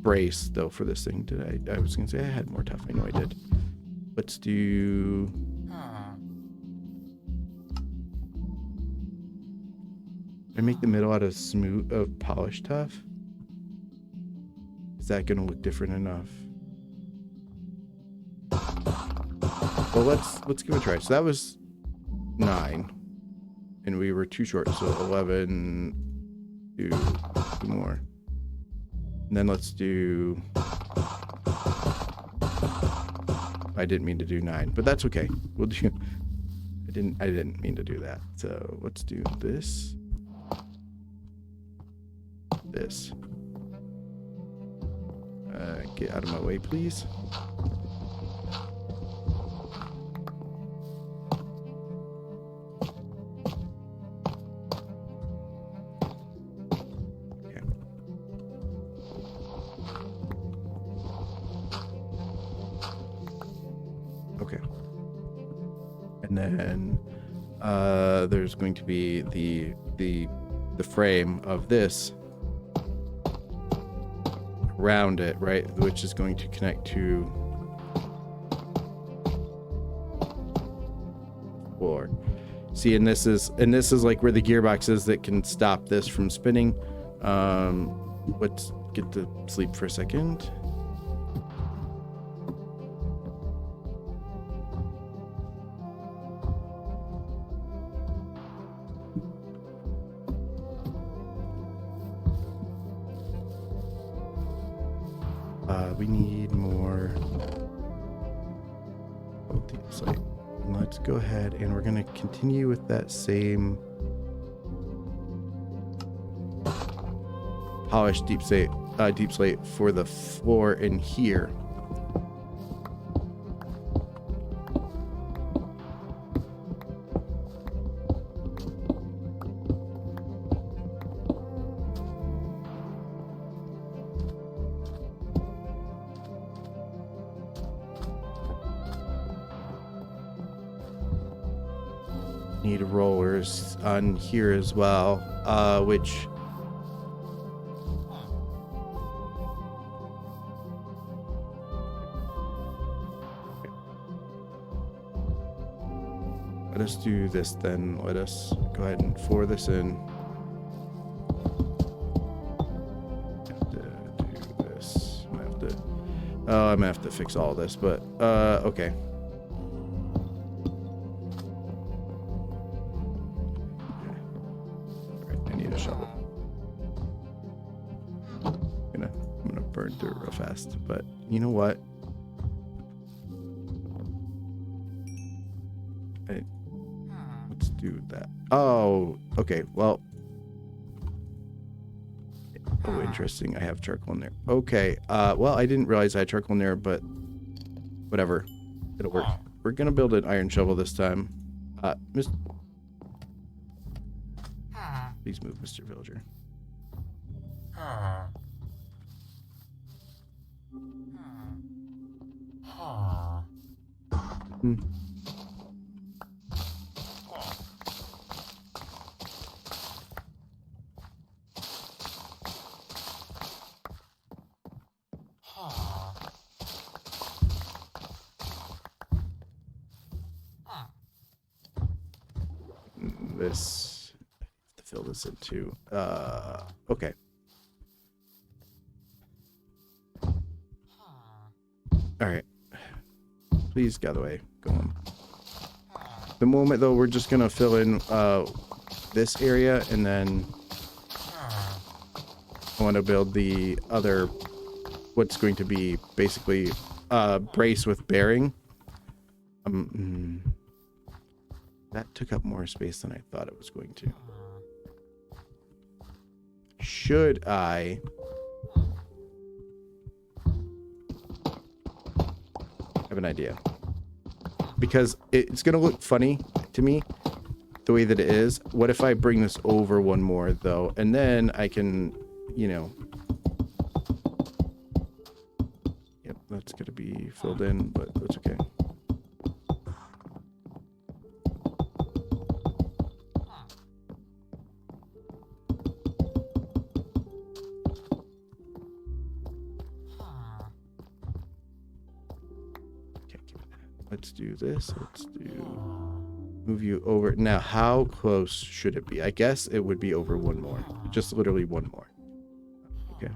brace though for this thing. I was gonna say I had more tough. I know I did. Let's do. I make the middle out of polished tough. Is that gonna look different enough? Well, let's give it a try. So that was 9, and we were too short. So 11. Do 2 more, and then let's do. I didn't mean to do 9, but that's okay. We'll do. I didn't mean to do that. So let's do this. This. Get out of my way, please. Okay. Okay. And then there's going to be the frame of this around it, right, which is going to connect to floor. See, and this is like where the gearbox is that can stop this from spinning. Let's get to sleep for a second. We need more. Let's go ahead, and we're going to continue with that same polished deep slate for the floor in here. need rollers on here as well, which let us do this then. Let us go ahead and pour this in. Have to do this. I'm gonna have to fix all this, but okay. Alright, I need a shovel. I'm gonna burn through it real fast, but you know what? Let's do that. Oh, okay. Well. Oh, interesting. I have charcoal in there. Okay. Well, I didn't realize I had charcoal in there, but whatever. It'll work. We're gonna build an iron shovel this time. Please move, Mr. Villager. This, I have to fill this in too. Okay. All right. Please get away. Go on. The moment though, we're just gonna fill in this area, and then I want to build the other, what's going to be basically brace with bearing. That took up more space than I thought it was going to. Should I have an idea? Because it's going to look funny to me the way that it is. What if I bring this over one more though, and then I can, you know. Yep, that's going to be filled in, but that's okay. Let's do this. Let's move you over. Now, how close should it be? I guess it would be over one more. Just literally one more. Okay.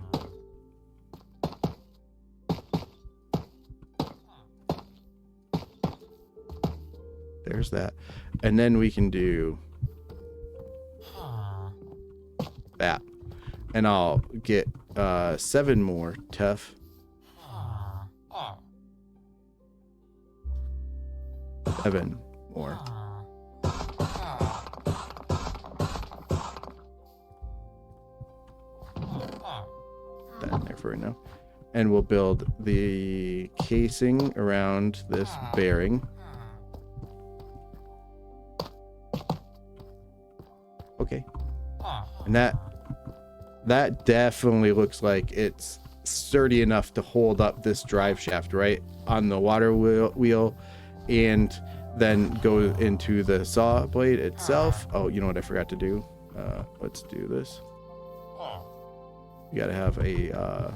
There's that. And then we can do that. And I'll get 7 more tough. 7 more. That in there for right now. And we'll build the casing around this bearing. Okay. And that definitely looks like it's sturdy enough to hold up this drive shaft right on the water wheel and then go into the saw blade itself. Oh, you know what I forgot to do? Let's do this. You gotta have a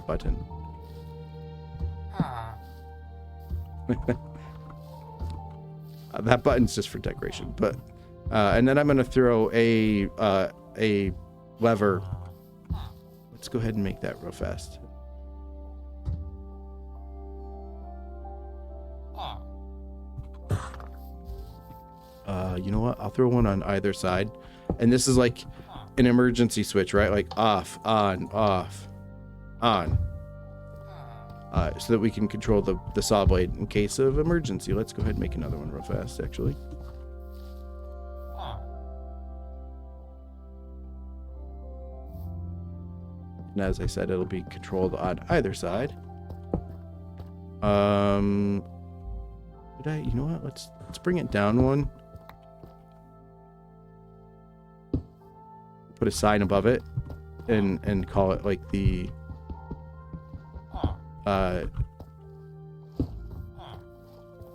button. That button's just for decoration, but and then I'm gonna throw a lever. Let's go ahead and make that real fast. You know what? I'll throw one on either side, and this is like an emergency switch, right? Like off, on, off, on, so that we can control the saw blade in case of emergency. Let's go ahead and make another one real fast, actually. And as I said, it'll be controlled on either side. You know what? Let's bring it down one. Put a sign above it and call it like the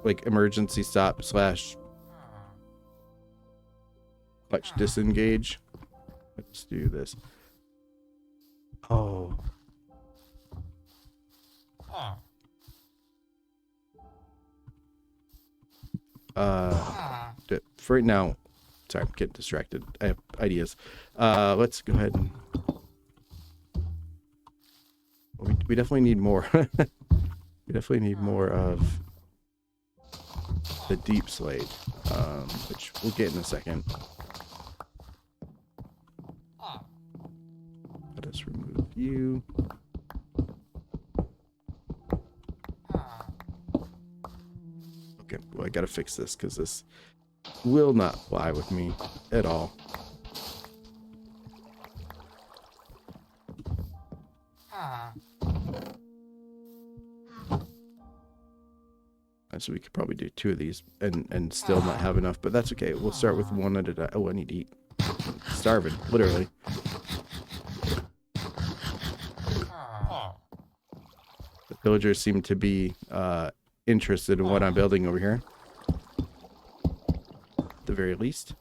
like emergency stop / Much disengage. Let's do this. Oh. For right now, sorry, I'm getting distracted. I have ideas. Let's go ahead and we definitely need more. We definitely need more of the deep slate, which we'll get in a second. Let us remove you. Okay, well, I gotta fix this because this will not fly with me at all. So we could probably do 2 of these and still not have enough, but that's okay. We'll start with 1 at a time. Oh, I need to eat. I'm starving, literally. The villagers seem to be interested in what I'm building over here. At the very least.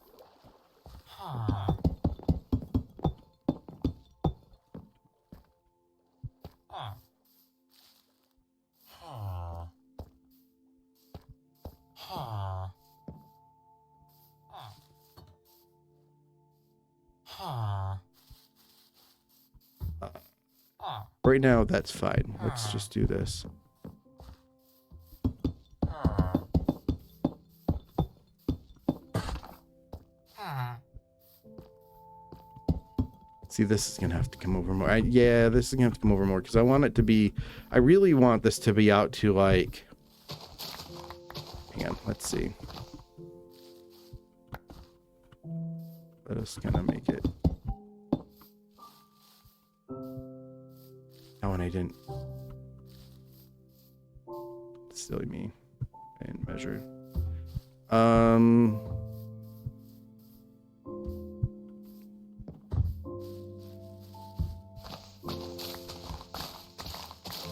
Right now, that's fine. Let's just do this. See, this is going to have to come over more. Yeah, this is going to have to come over more because I want it to be... I really want this to be out to, like... Hang on, let's see. Let us kind of make it... Oh, and I didn't... Silly me. I didn't measure.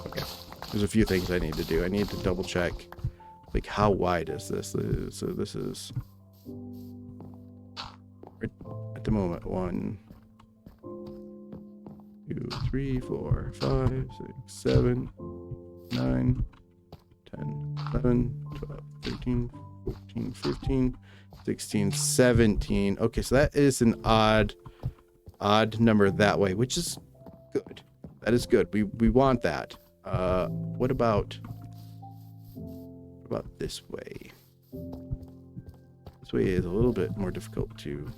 Okay. There's a few things I need to do. I need to double check, like, how wide is this? So this is... At the moment, 1, 2, 3, 4, 5, 6, 7, 9, 10, 11, 12, 13, 14, 15, 16, 17. Okay, so that is an odd number that way, which is good. That is good. We want that. What about this way? This way is a little bit more difficult to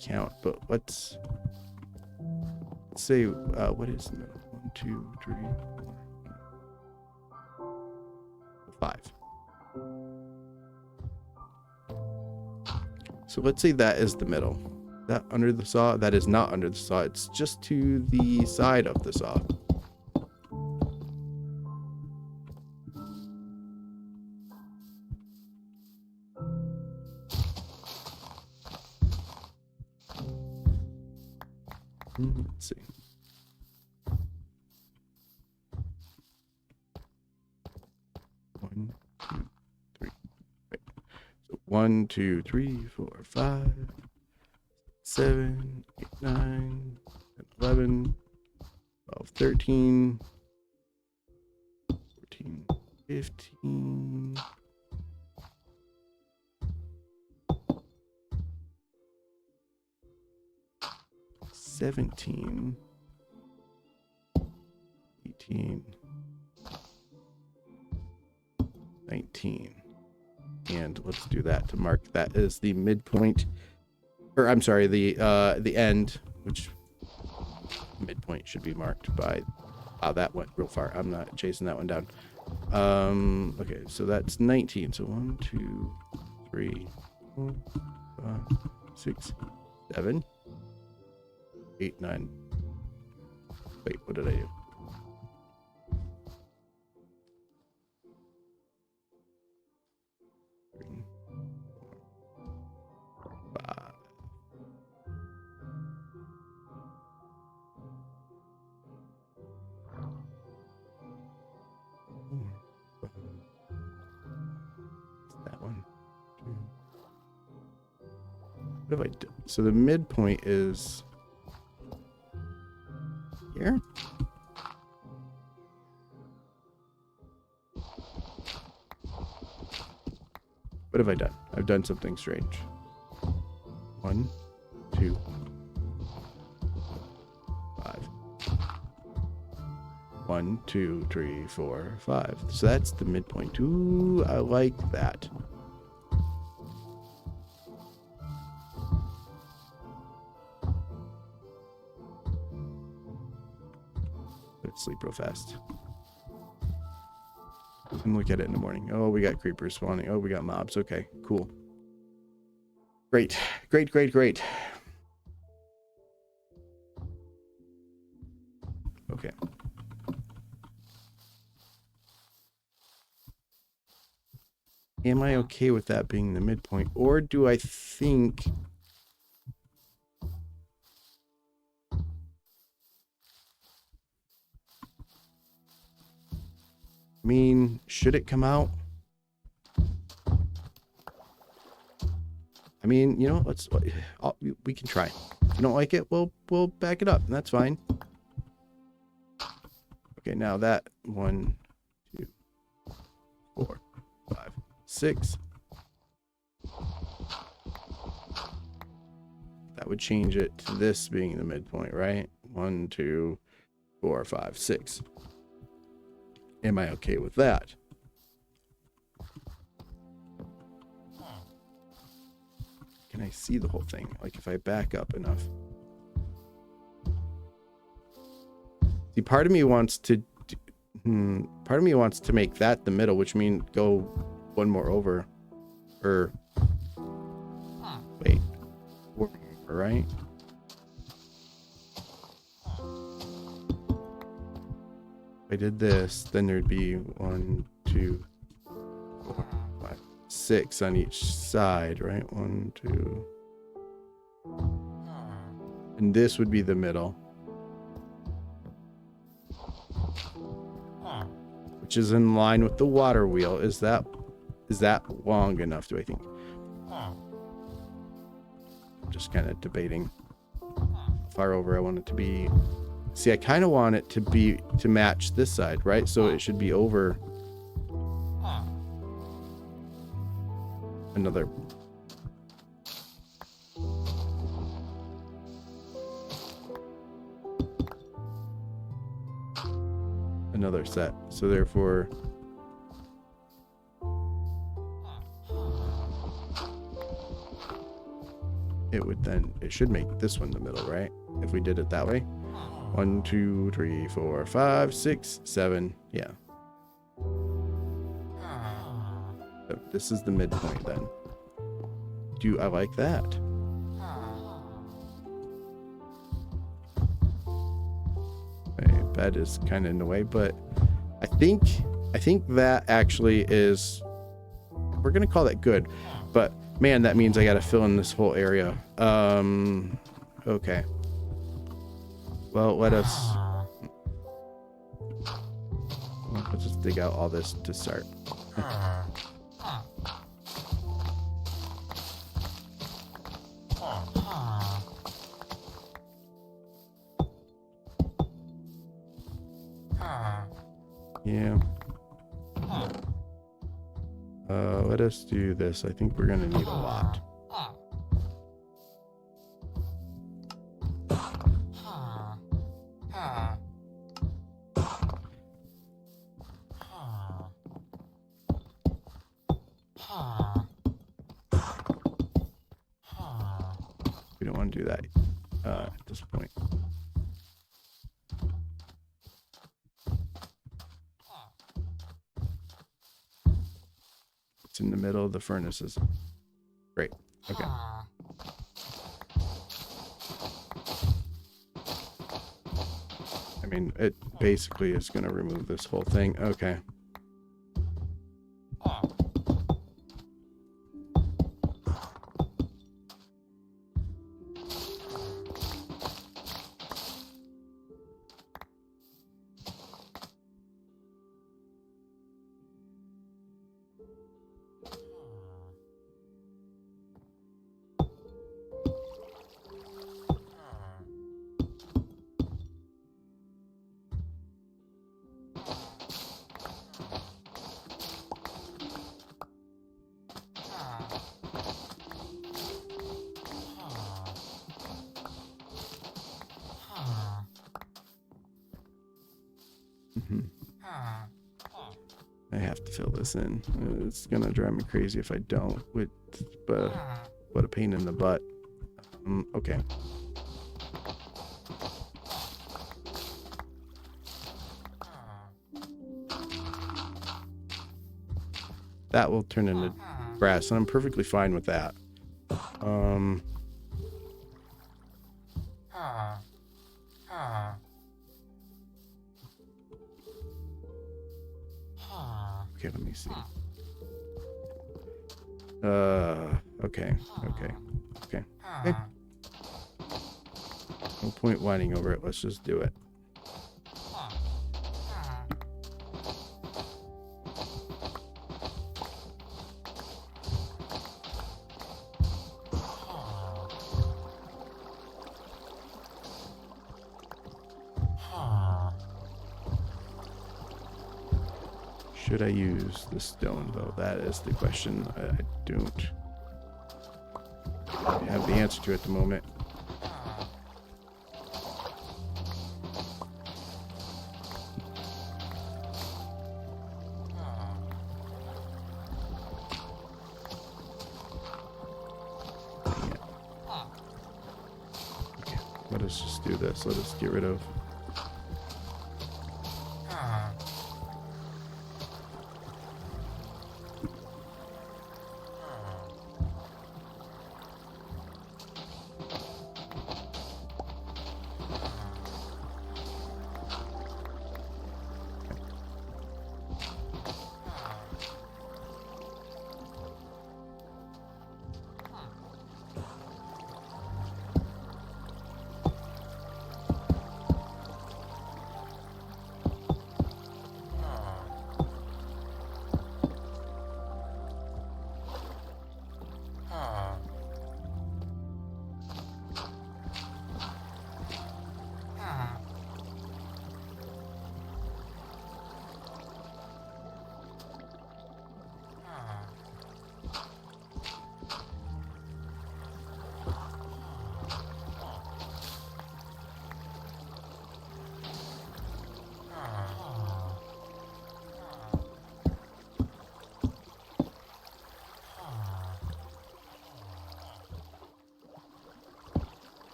count, but let's say what is the middle? 1, 2, 3, 4, 5. So let's say that is the middle. That under the saw? That is not under the saw. It's just to the side of the saw. Let's see. One, two, three. Wait. So 1, 2, 3, 4, 5, 7, 8, 9, 10, 11, 12, 13, 14, 15. 17, 18, 19, and let's do that to mark that as the midpoint, or I'm sorry, the end, which midpoint should be marked by. Wow, that went real far. I'm not chasing that one down. Okay, so that's 19. So 1, 2, 3, 4, 5, 6, 7. 8, 9. Wait, what did I do? Three, 4, 5. That one. 2, What have I done? So the midpoint is here. What have I done? I've done something strange. 1, 2, 5. 1, 2, 3, 4, 5. So that's the midpoint. Ooh, I like that. Let's sleep real fast. And look at it in the morning. Oh, we got creepers spawning. Oh, we got mobs. Okay, cool. Great. Great, great, great. Okay. Am I okay with that being the midpoint? Or do I think... I mean, should it come out? I mean, you know, we can try. If you don't like it, we'll back it up, and that's fine. Okay, now that 1, 2, 4, 5, 6. That would change it to this being the midpoint, right? 1, 2, 4, 5, 6. Am I okay with that? Can I see the whole thing? Like if I back up enough. See, part of me wants to make that the middle, which means go one more over. Or wait. Right? If I did this, then there'd be 1, 2, 4, 5, 6 on each side, right? 1, 2. And this would be the middle. Which is in line with the water wheel. Is that long enough, do I think? I'm just kind of debating how far over I want it to be. See, I kind of want it to match this side, right? So it should be over another. Another set. So therefore, it should make this one the middle, right? If we did it that way. 1, 2, 3, 4, 5, 6, 7. Yeah. So this is the midpoint then. Do I like that? My bed is kind of in the way, but I think that actually is, we're gonna call that good, but man, that means I gotta fill in this whole area. Okay. Well, let's just dig out all this to start. Yeah. Let us do this. I think we're gonna need a lot. We don't want to do that at this point. It's in the middle of the furnaces. Great. Okay. I mean, it basically is going to remove this whole thing. Okay. I have to fill this in. It's gonna drive me crazy if I don't. But what a pain in the butt. Okay. That will turn into grass, and I'm perfectly fine with that. Okay, let me see. Okay. No point whining over it. Let's just do it. Should I use the stone, though? That is the question. I don't have the answer to at the moment. Okay, let us just do this. Let us get rid of...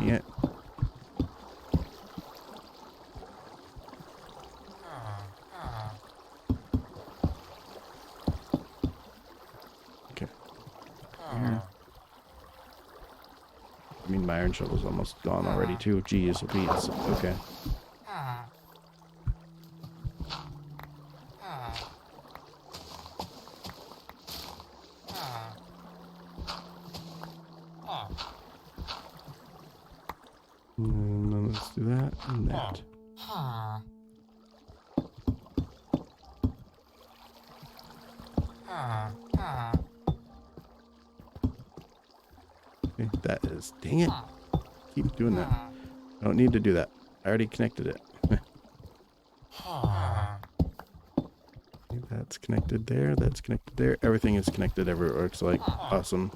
Yeah. Okay. Here. I mean, my iron shovel's almost gone already, too. Geez, Pete's. Okay. And then let's do that and that. Okay, that is... Dang it. Keep doing that. I don't need to do that. I already connected it. That's connected there. That's connected there. Everything is connected everywhere. It looks like. Awesome.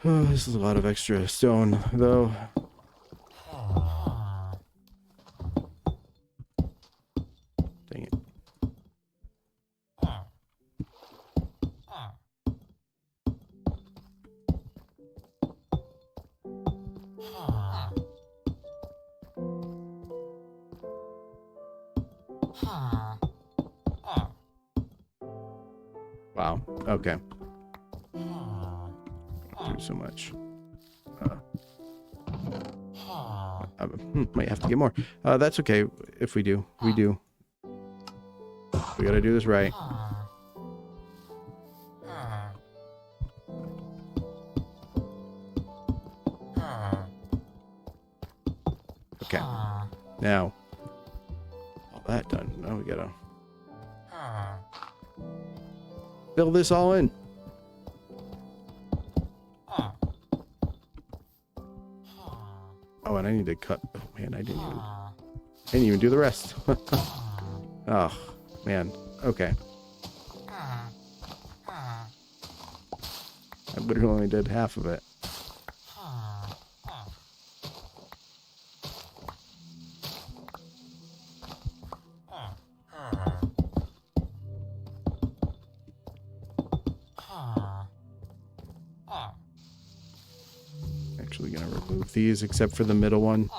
Oh, this is a lot of extra stone, though. Dang it. Wow. Okay. Through so much. I might have to get more. That's okay if we do. We do. We gotta do this right. Okay. Now, all that done. Now we gotta fill this all in. Oh, and I need to cut. Oh man, I didn't even do the rest. Oh man. Okay. I literally only did half of it. Actually gonna remove these except for the middle one,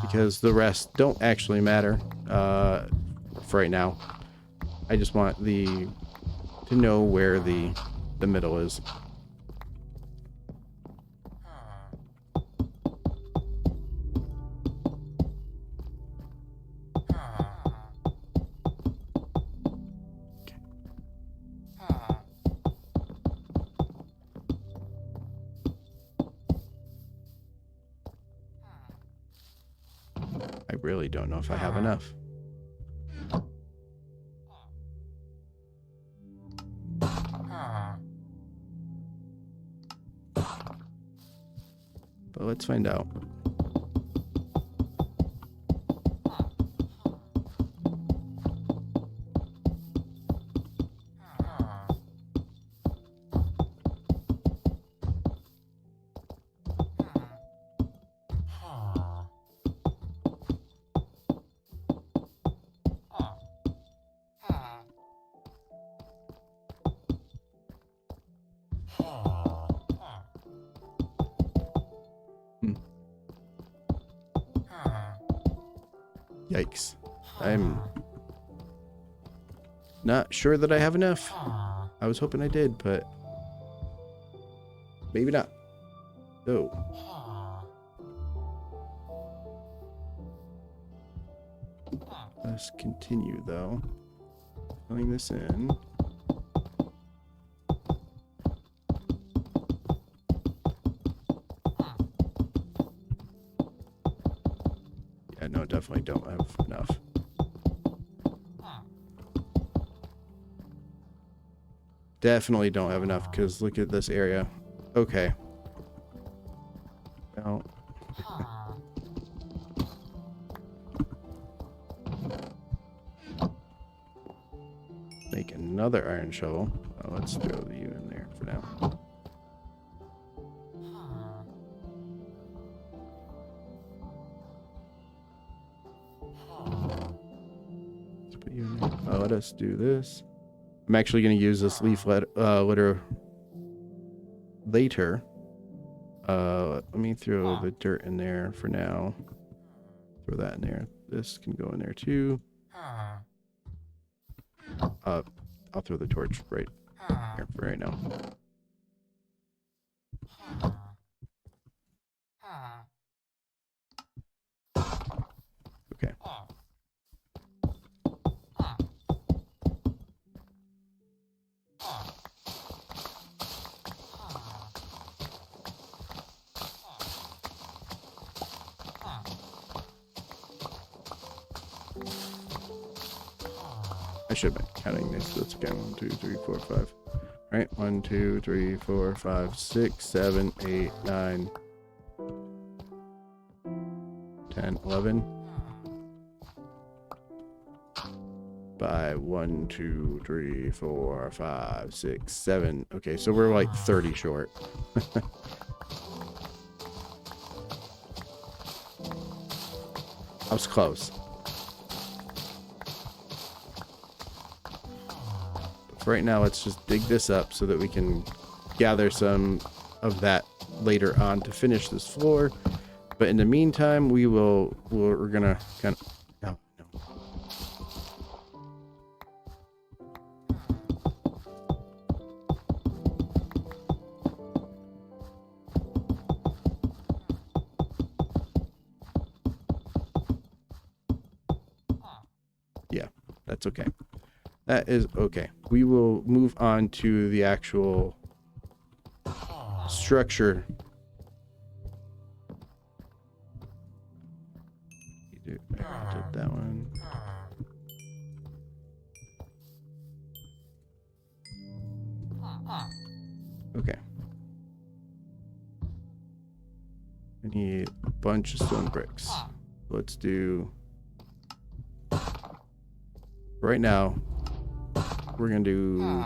because the rest don't actually matter for right now. I just want to know where the middle is. I really don't know if I have enough. But let's find out. Yikes. I'm not sure that I have enough. I was hoping I did, but maybe not. Oh. Let's continue though. Filling this in. Yeah, no, definitely don't have enough. Definitely don't have enough, because look at this area. Okay. Well. Make another iron shovel. Oh, let's throw you in there for now. Let's put you in there. Oh, let us do this. I'm actually going to use this leaf litter later. Let me throw the dirt in there for now. Throw that in there. This can go in there too. I'll throw the torch right here for right now. Okay. I should have been counting this. Let's go. 1, 2, 3, 4, 5. All right. 1, 2, 3, 4, 5, 6, 7, 8, 9, 10, 11. By 1, 2, 3, 4, 5, 6, 7. Okay, so we're like 30 short. I was close. But for right now, let's just dig this up so that we can gather some of that later on to finish this floor. But in the meantime, we're gonna kind of. No. Yeah, that's okay. That is okay. We will move on to the actual structure. I did that one. Okay. I need a bunch of stone bricks. Let's do... Right now, we're going to do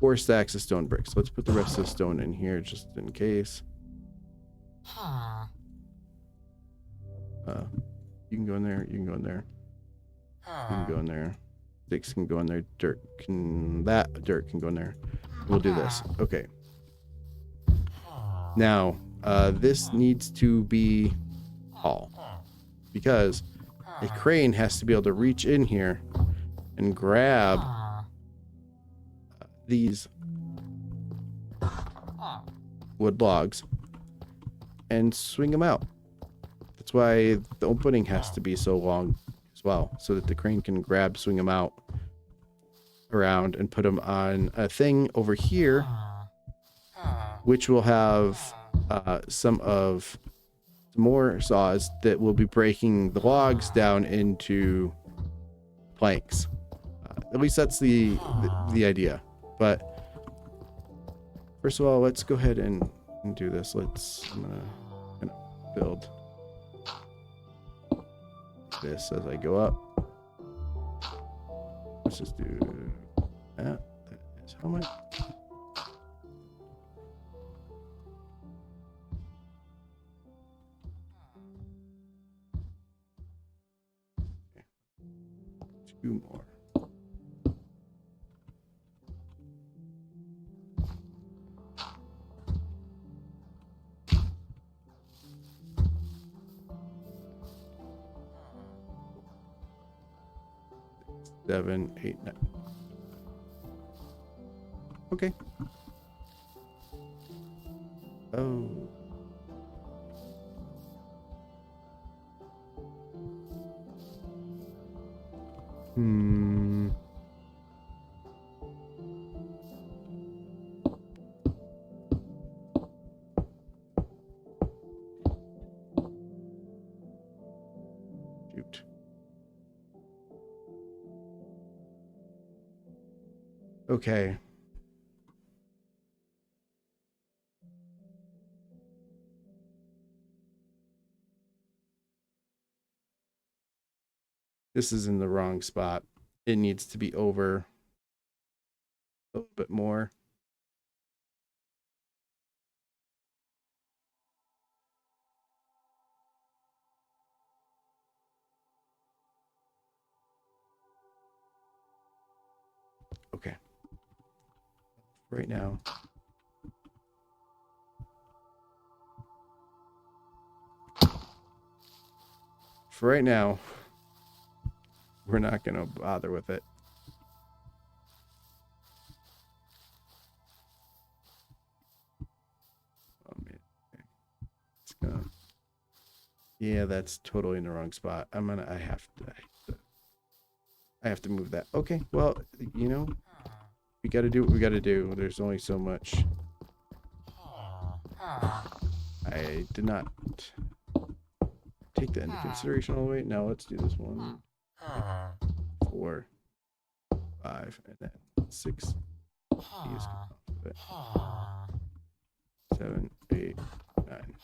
4 stacks of stone bricks. Let's put the rest of the stone in here just in case. You can go in there. You can go in there. You can go in there. Sticks can go in there. Dirt can go in there. We'll do this. Okay. Now, this needs to be tall because a crane has to be able to reach in here and grab these wood logs and swing them out. That's why the opening has to be so long as well, so that the crane can swing them out around and put them on a thing over here, which will have some more saws that will be breaking the logs down into planks. At least that's the idea. But first of all, let's go ahead and do this. I'm gonna build this as I go up. Let's just do that. That is how much. Okay. 2 more. Seven, 8, 9. Okay. Oh. Shoot. Okay. This is in the wrong spot. It needs to be over a little bit more. Okay. Right now. For right now, we're not going to bother with it. Oh, man. It's gonna... Yeah, that's totally in the wrong spot. I have to move that. Okay, well, you know, we got to do what we got to do. There's only so much. I did not take that into consideration all the way. Now let's do this 1, 4, 5, and then 6. 7, 8, 9.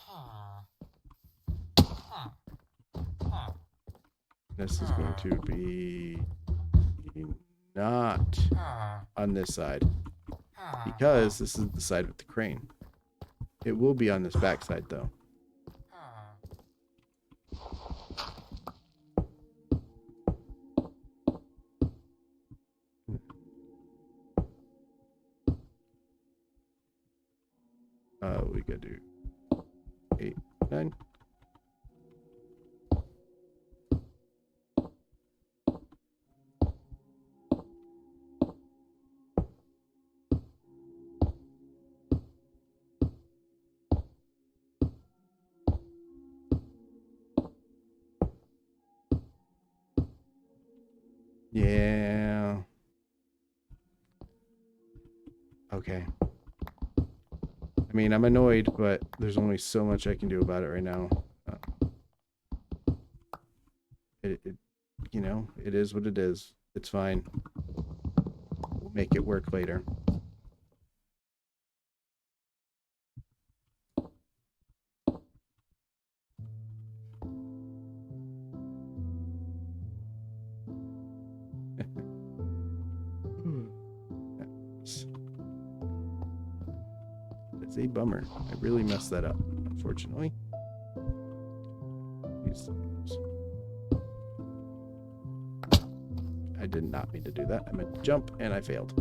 This is going to be not on this side because this is the side with the crane. It will be on this back side though. We gotta do 8, 9. Yeah. Okay. I mean, I'm annoyed, but there's only so much I can do about it right now. You know, it is what it is. It's fine. We'll make it work later. is a bummer. I really messed that up, unfortunately. I did not mean to do that. I meant to jump, and I failed.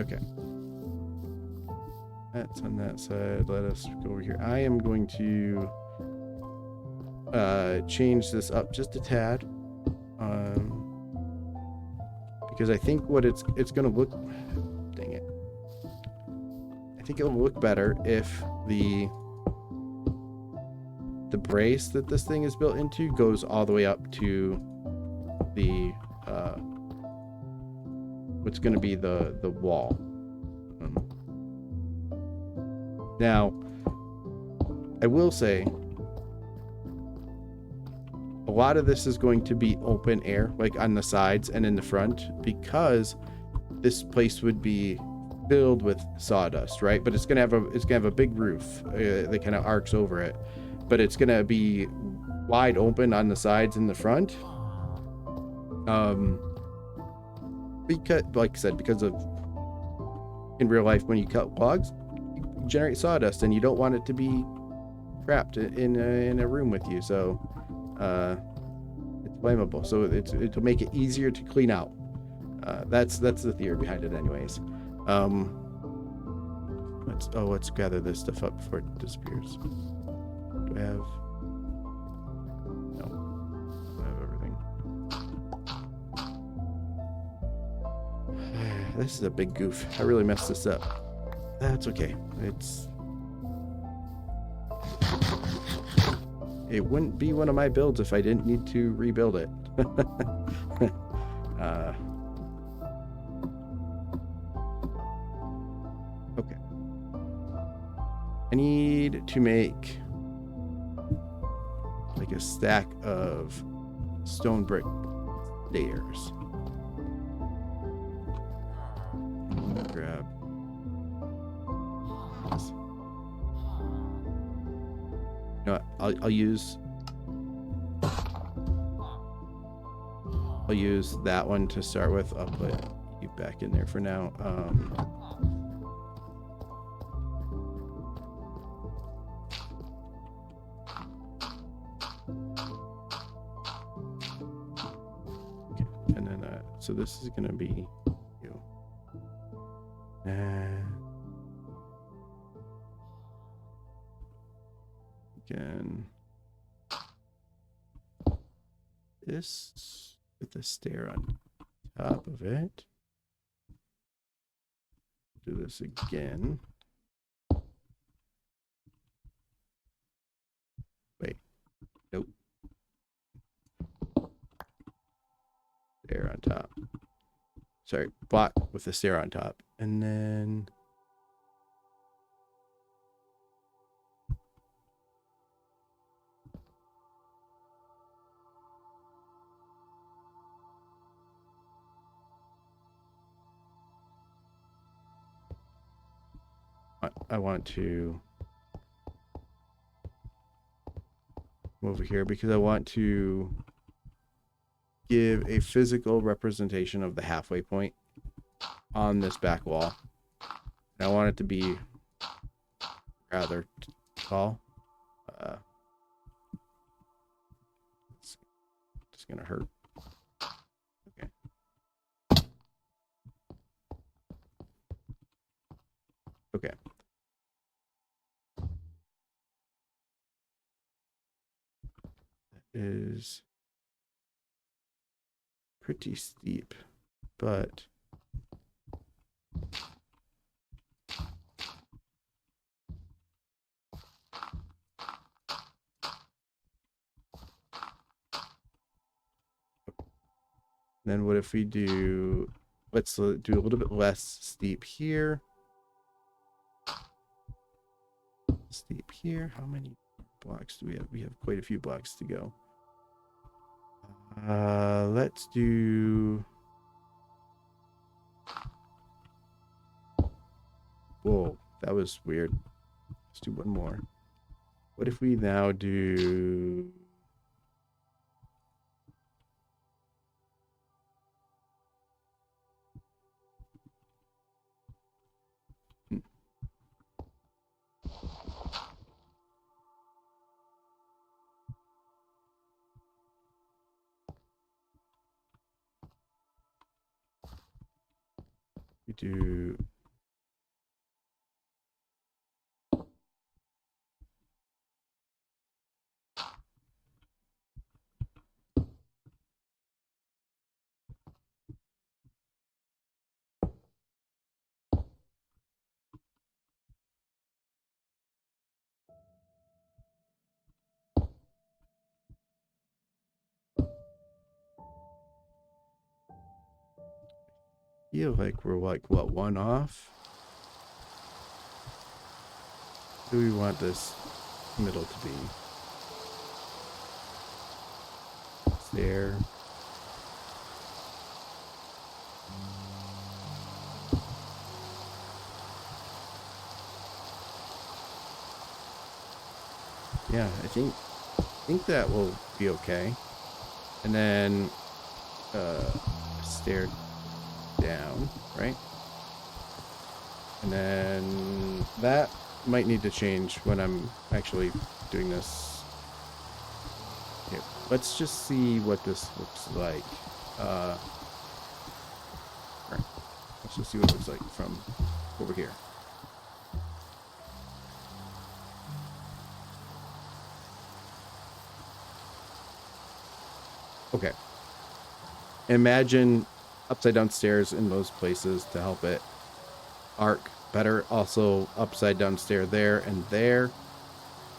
Okay. That's on that side. Let us go over here. I am going to change this up just a tad. Because I think what it's going to look... Dang it. I think it'll look better if the brace that this thing is built into goes all the way up to the... what's going to be the wall. Now, I will say, a lot of this is going to be open air, like on the sides and in the front, because this place would be filled with sawdust, right? But it's gonna have a big roof that kind of arcs over it, but it's gonna be wide open on the sides and the front. Because, like I said, because of in real life when you cut logs, you generate sawdust, and you don't want it to be trapped in a room with you. So it's flammable. So it'll make it easier to clean out. That's the theory behind it, anyways. Let's gather this stuff up before it disappears. Do I have? No, I have everything. This is a big goof. I really messed this up. That's okay. It wouldn't be one of my builds if I didn't need to rebuild it. Okay. I need to make like a stack of stone brick stairs. I'm gonna grab this. You know what? I'll use that one to start with. I'll put you back in there for now. Okay, and then so this is gonna be you. Again, this with the stair on top of it. Do this again. Wait, nope. Stair on top. Sorry, block with the stair on top, and then I want to come over here because I want to give a physical representation of the halfway point on this back wall. And I want it to be rather tall. It's just gonna hurt. Okay. Okay. That is pretty steep, but then what if we do, let's do a little bit less steep here. Steep here. How many blocks do we have? We have quite a few blocks to go. Let's do... Whoa, that was weird. Let's do one more. What if we now do... We do... feel like we're like, what, one off? What do we want this middle to be? There. Yeah, I think that will be okay. And then stair down, right? And then that might need to change when I'm actually doing this. Here, let's just see what this looks like. Right. Let's just see what it looks like from over here. Okay. Imagine upside down stairs in those places to help it arc better. Also upside down stair there and there.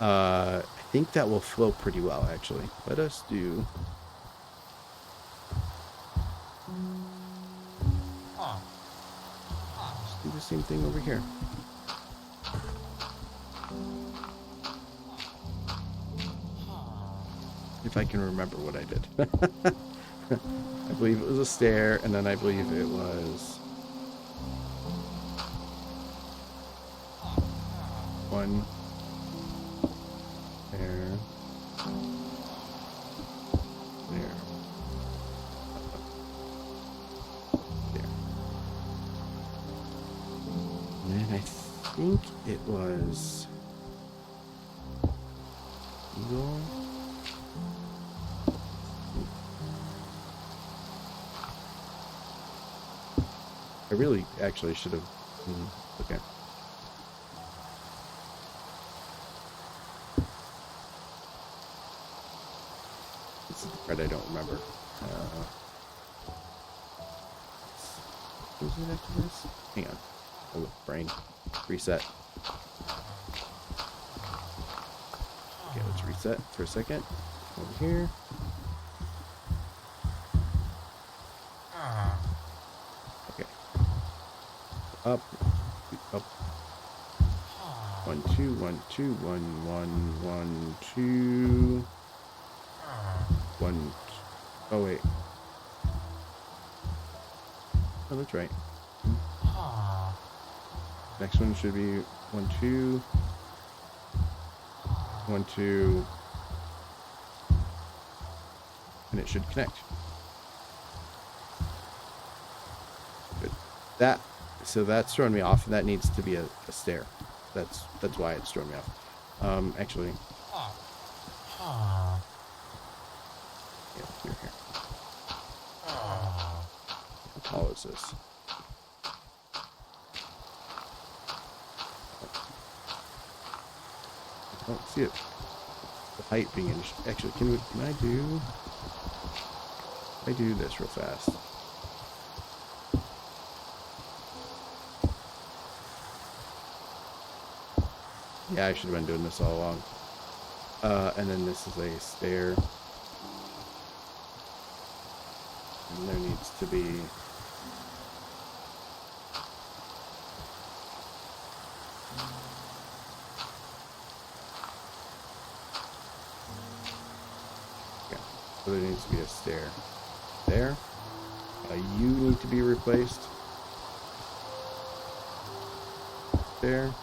I think that will flow pretty well, actually. Let us do... Let's do the same thing over here. If I can remember what I did. I believe it was a stair, and then I believe it was one there, there, there. And then I think it was eagle. I really actually should have... okay. This is the part I don't remember. Was it after this? Hang on. Oh, brain. Reset. Okay, let's reset for a second. Over here. Up, up. 1, 2, 1, 2, 1, 1, 1, 2. 1. Oh wait. Oh, that's right. Next one should be 1, 2. 1, 2. And it should connect. Good. That. So that's throwing me off, and that needs to be a stair. That's why it's throwing me off. Actually. Yeah, here. How tall is this? I don't see it. The height being an issue. Actually, can I do this real fast? Yeah, I should have been doing this all along. And then this is a stair. And there needs to be... So there needs to be a stair. There. You need to be replaced. There.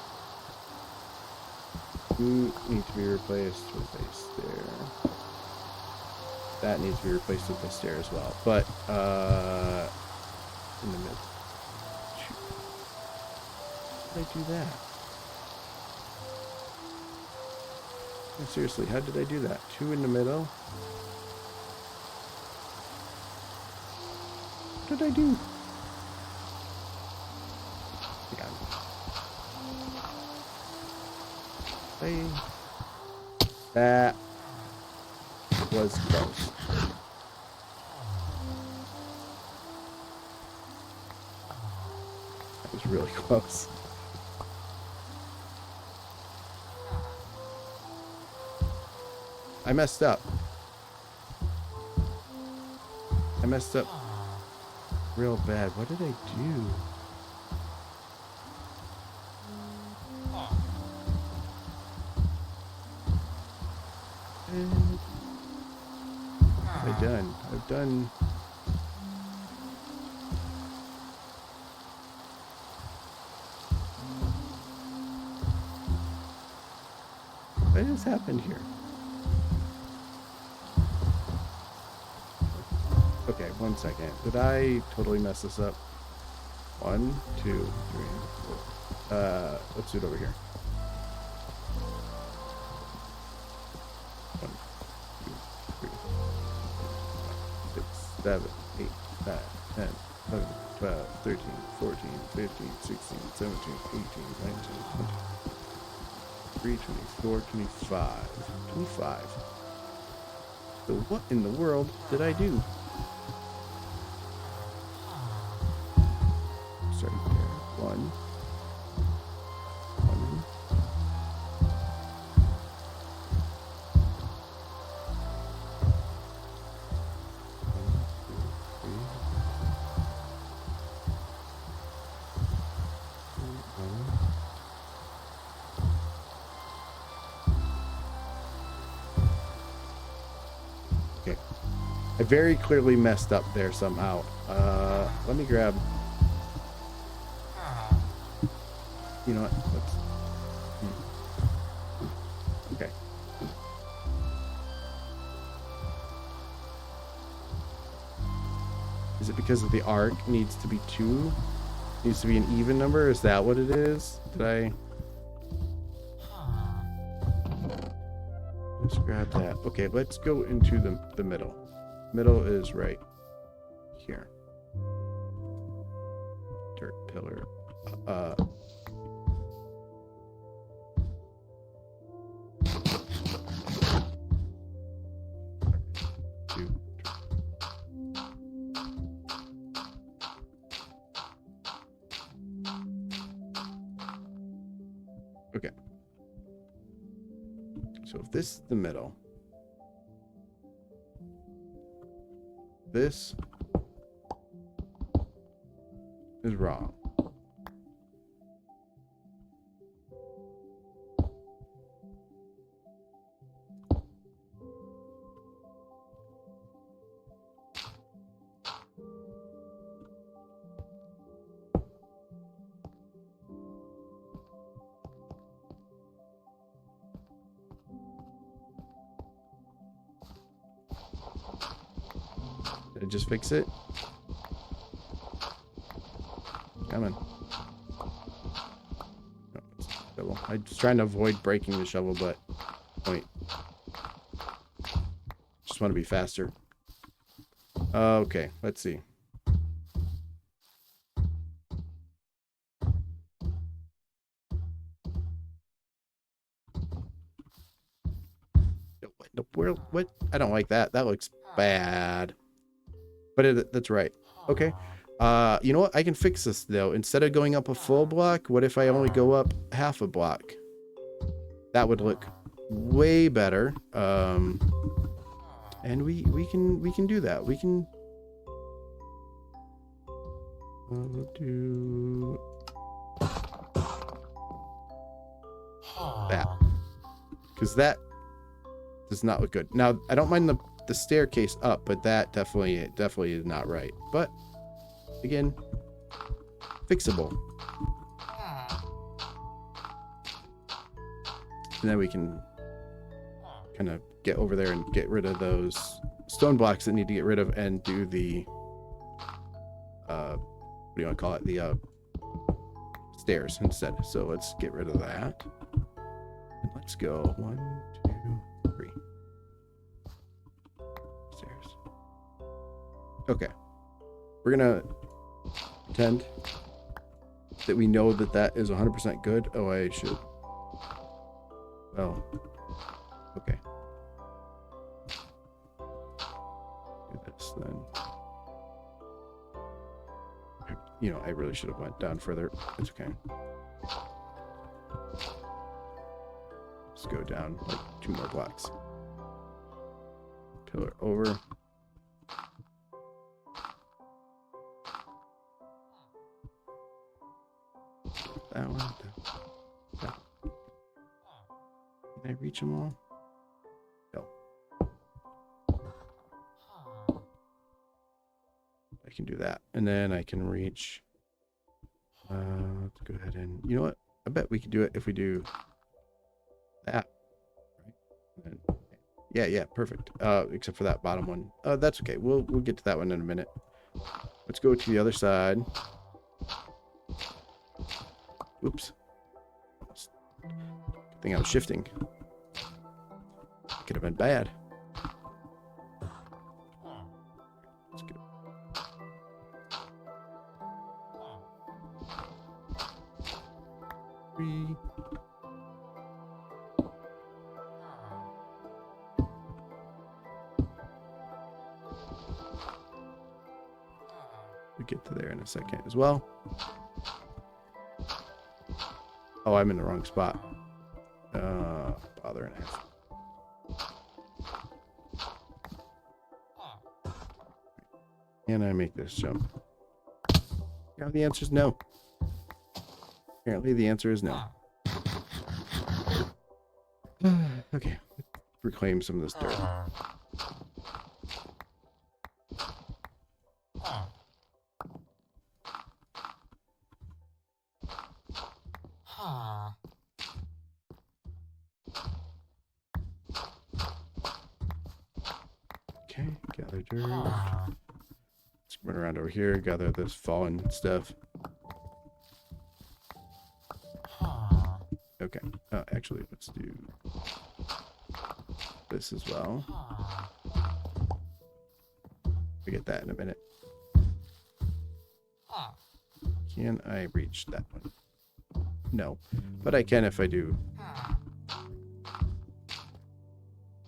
You need to be replaced with a stair. That needs to be replaced with a stair as well. But, in the middle. How did I do that? No, seriously, how did I do that? 2 in the middle? What did I do? That was close. That was really close. I messed up. I messed up real bad. What did I do? What have I done? I've done... What has happened here? Okay, 1 second. Did I totally mess this up? 1, 2, 3, 4. Let's do it over here. 1, 2, 3, 4, 5, 6, 7, 8, 9, 10, 11, 12, 13, 14, 15, 16, 17, 18, 19, 20. 24, 25. 25. So what in the world did I do? Start there. 1. 1. Okay. I very clearly messed up there somehow. Let me grab... You know what? Let's... Okay. Is it because of the arc needs to be 2? Needs to be an even number? Is that what it is? Did I... Let's grab that. Okay, let's go into the middle. Middle is right here. Dirt pillar. Okay. So if this is the middle, this is wrong. Did I just fix it? Come on. Shovel. I'm just trying to avoid breaking the shovel, but wait. Just want to be faster. Okay, let's see. What? I don't like that. That looks bad. But that's right. Okay. You know what? I can fix this though. Instead of going up a full block, what if I only go up half a block? That would look way better. And we can do that. We can do that, because that does not look good. Now I don't mind the the staircase up, but that definitely is not right. But again, fixable. And then we can kind of get over there and get rid of those stone blocks that need to get rid of, and do the what do you want to call it, the stairs instead. So let's get rid of that, and let's go 1, 2, 3 stairs. Okay, we're gonna pretend that we know that that is 100% good. Oh, I should, well, okay, do this then. You know, I really should have went down further. It's okay. Let's go down like 2 more blocks. Pillar over. That one. That. Can I reach them all? No. I can do that, and then I can reach. Let's go ahead and, you know what? I bet we could do it if we do that. Right? Yeah, perfect. Except for that bottom one. That's okay. We'll get to that one in a minute. Let's go to the other side. Oops. Good thing I was shifting. Could have been bad. Let's go. Three. We get to there in a second as well. Oh, I'm in the wrong spot. Bother and a half. Can I make this jump? Yeah, the answer is no. Apparently the answer is no. Okay, let's reclaim some of this dirt. Okay, gather dirt. Let's run around over here, gather this fallen stuff. Okay, actually, let's do this as well. We get that in a minute. Can I reach that one? No, but I can if I do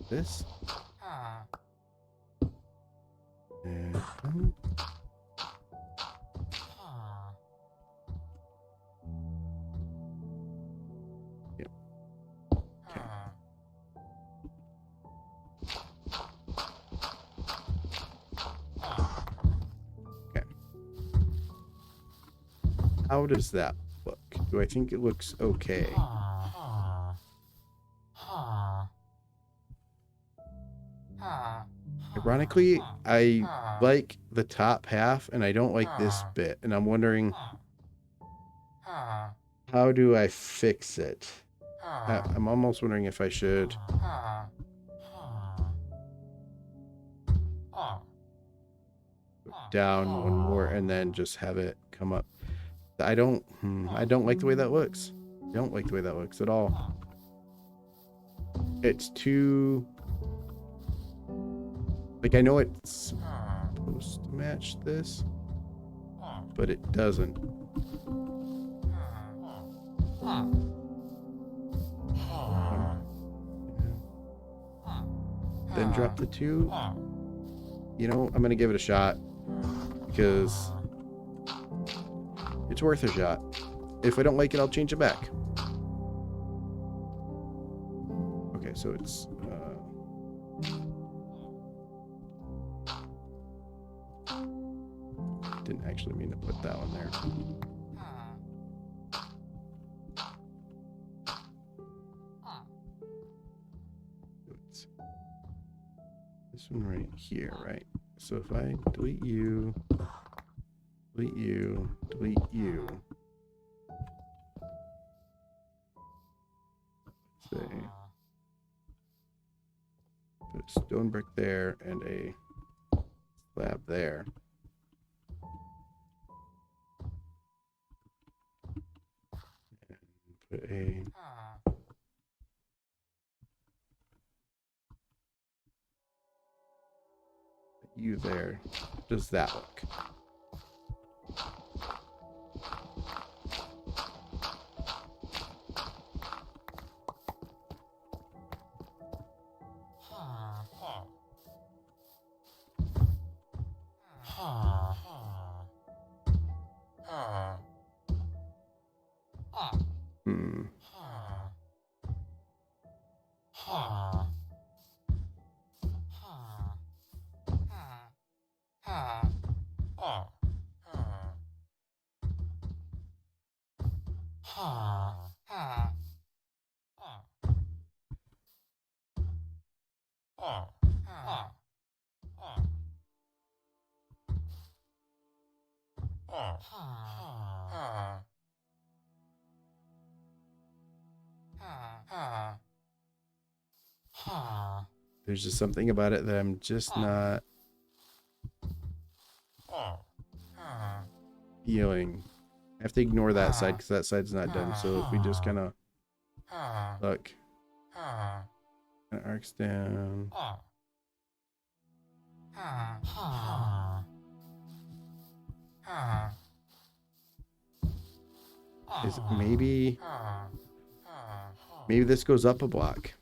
this. And yep. Okay. Okay. How does that look? Do I think it looks okay? Ironically, I like the top half and I don't like this bit, and I'm wondering, how do I fix it? I'm almost wondering if I should go down one more and then just have it come up. I don't like the way that looks. I don't like the way that looks at all. It's too, like, I know it's supposed to match this, but it doesn't. Then drop the 2. You know, I'm gonna give it a shot because it's worth a shot. If I don't like it, I'll change it back. Okay, so it's didn't actually mean to put that one there. It's this one right here, right? So if I delete you, delete you, delete you. Let's say put a stone brick there and a slab there. And put a you there. Does that look? Hmm. There's just something about it that I'm just not feeling. I have to ignore that side because that side's not done. So if we just kind of look, kind of arcs down. Is it maybe this goes up a block.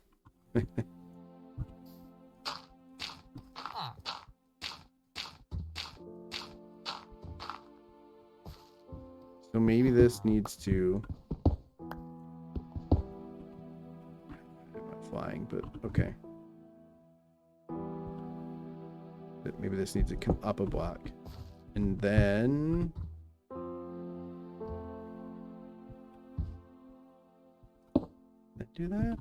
So maybe this needs to. I'm not flying, but okay. Maybe this needs to come up a block, and then. Did I do that?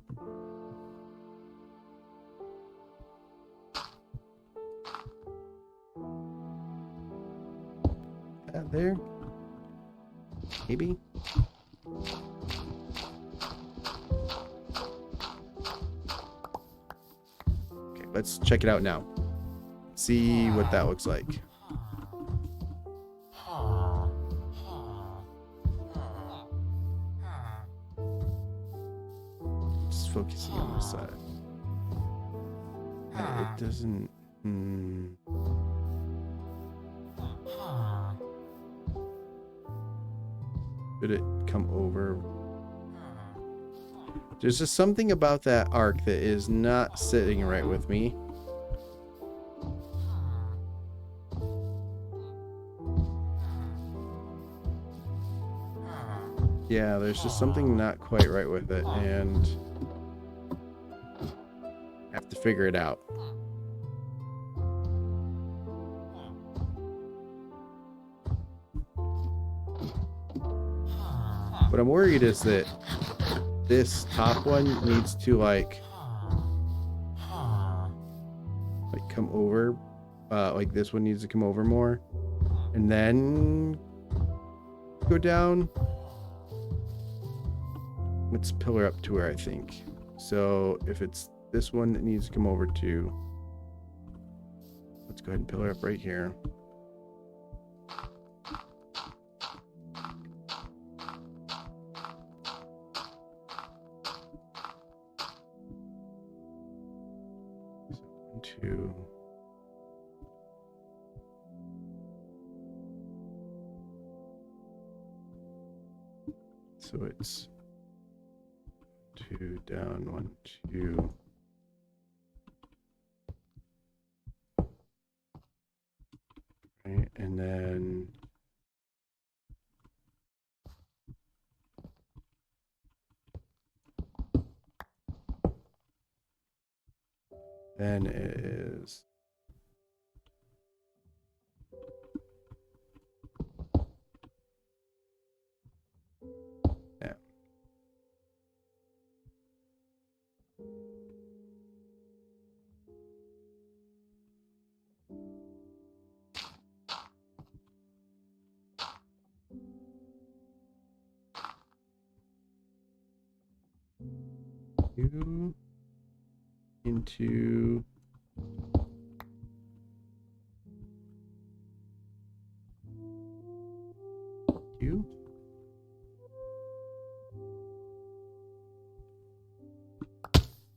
That there? Maybe. Okay, let's check it out now. See what that looks like. Just focusing on this side. It doesn't. Should it come over? There's just something about that arc that is not sitting right with me. Yeah, there's just something not quite right with it, and I have to figure it out. What I'm worried is that this top one needs to like come over, like this one needs to come over more, and then go down. Let's pillar up to where I think. So if it's this one that needs to come over to, let's go ahead and pillar up right here. Two. So it's 2 down, 1, 2. Right, and then it is yeah. You into you.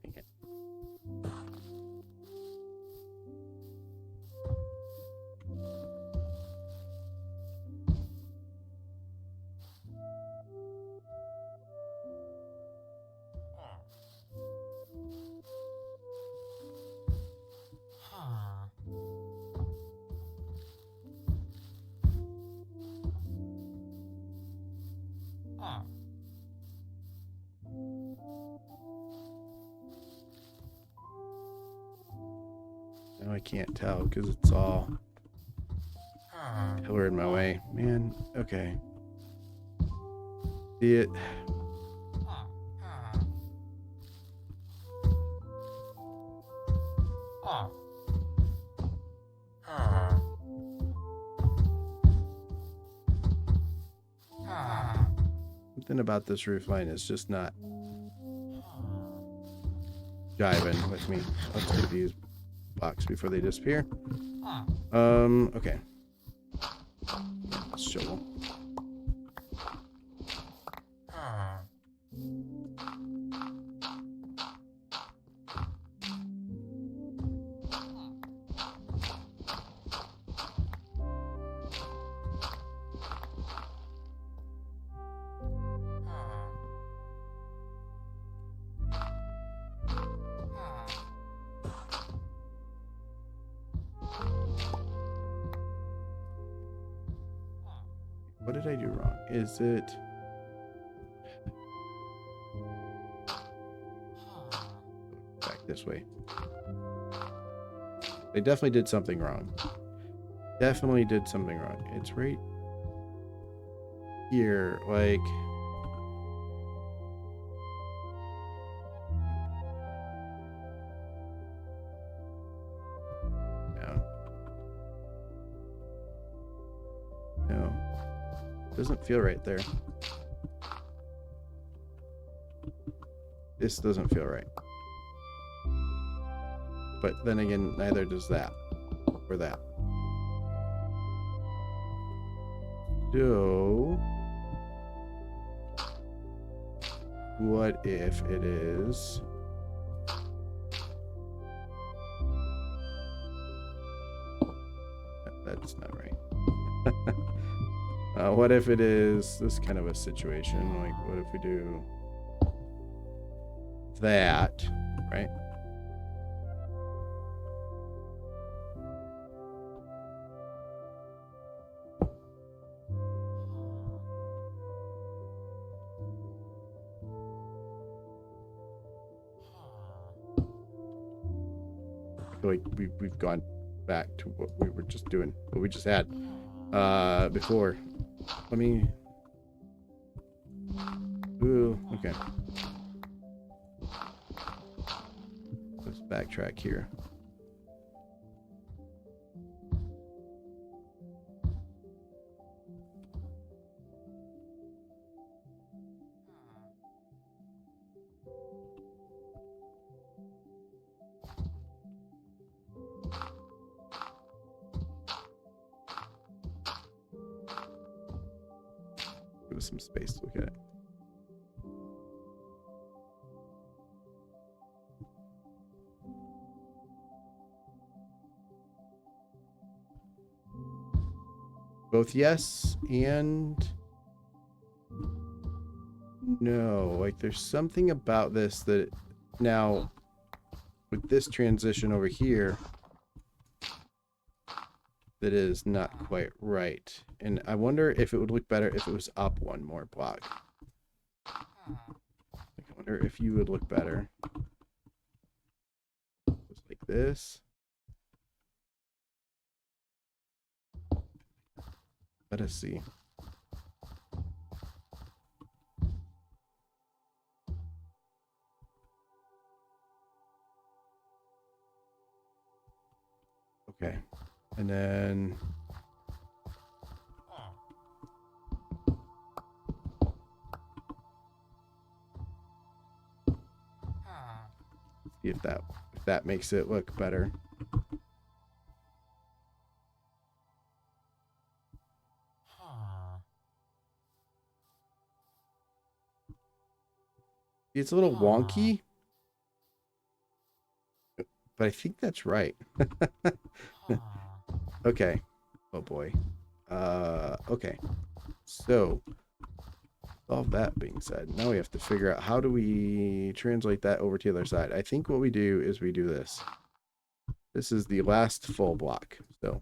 Dang it. Now I can't tell because it's all pillar in my way. Man, okay. See it. Something about this roof line is just not jiving with me. Let's get these blocks before they disappear. Okay. Let's shovel. What did I do wrong? Is it... back this way. They definitely did something wrong. Definitely did something wrong. It's right here, like... down. No. Doesn't feel right there. This doesn't feel right. But then again, neither does that. Or that. So... what if it is... that's not right. What if it is this kind of a situation? Like, what if we do that, right? I feel like we've gone back to what we were just doing, what we just had before. Let me... ooh, okay. Let's backtrack here. Give us some space to look at it. Both yes and no. Like, there's something about this that now with this transition over here that is not quite right. And I wonder if it would look better if it was up one more block. I wonder if you would look better. Just like this. Let us see. Okay. And then See if that makes it look better. It's a little wonky, but I think that's right. Okay. Oh boy. Okay. So, all that being said, now we have to figure out how do we translate that over to the other side. I think what we do is we do this. This is the last full block. So,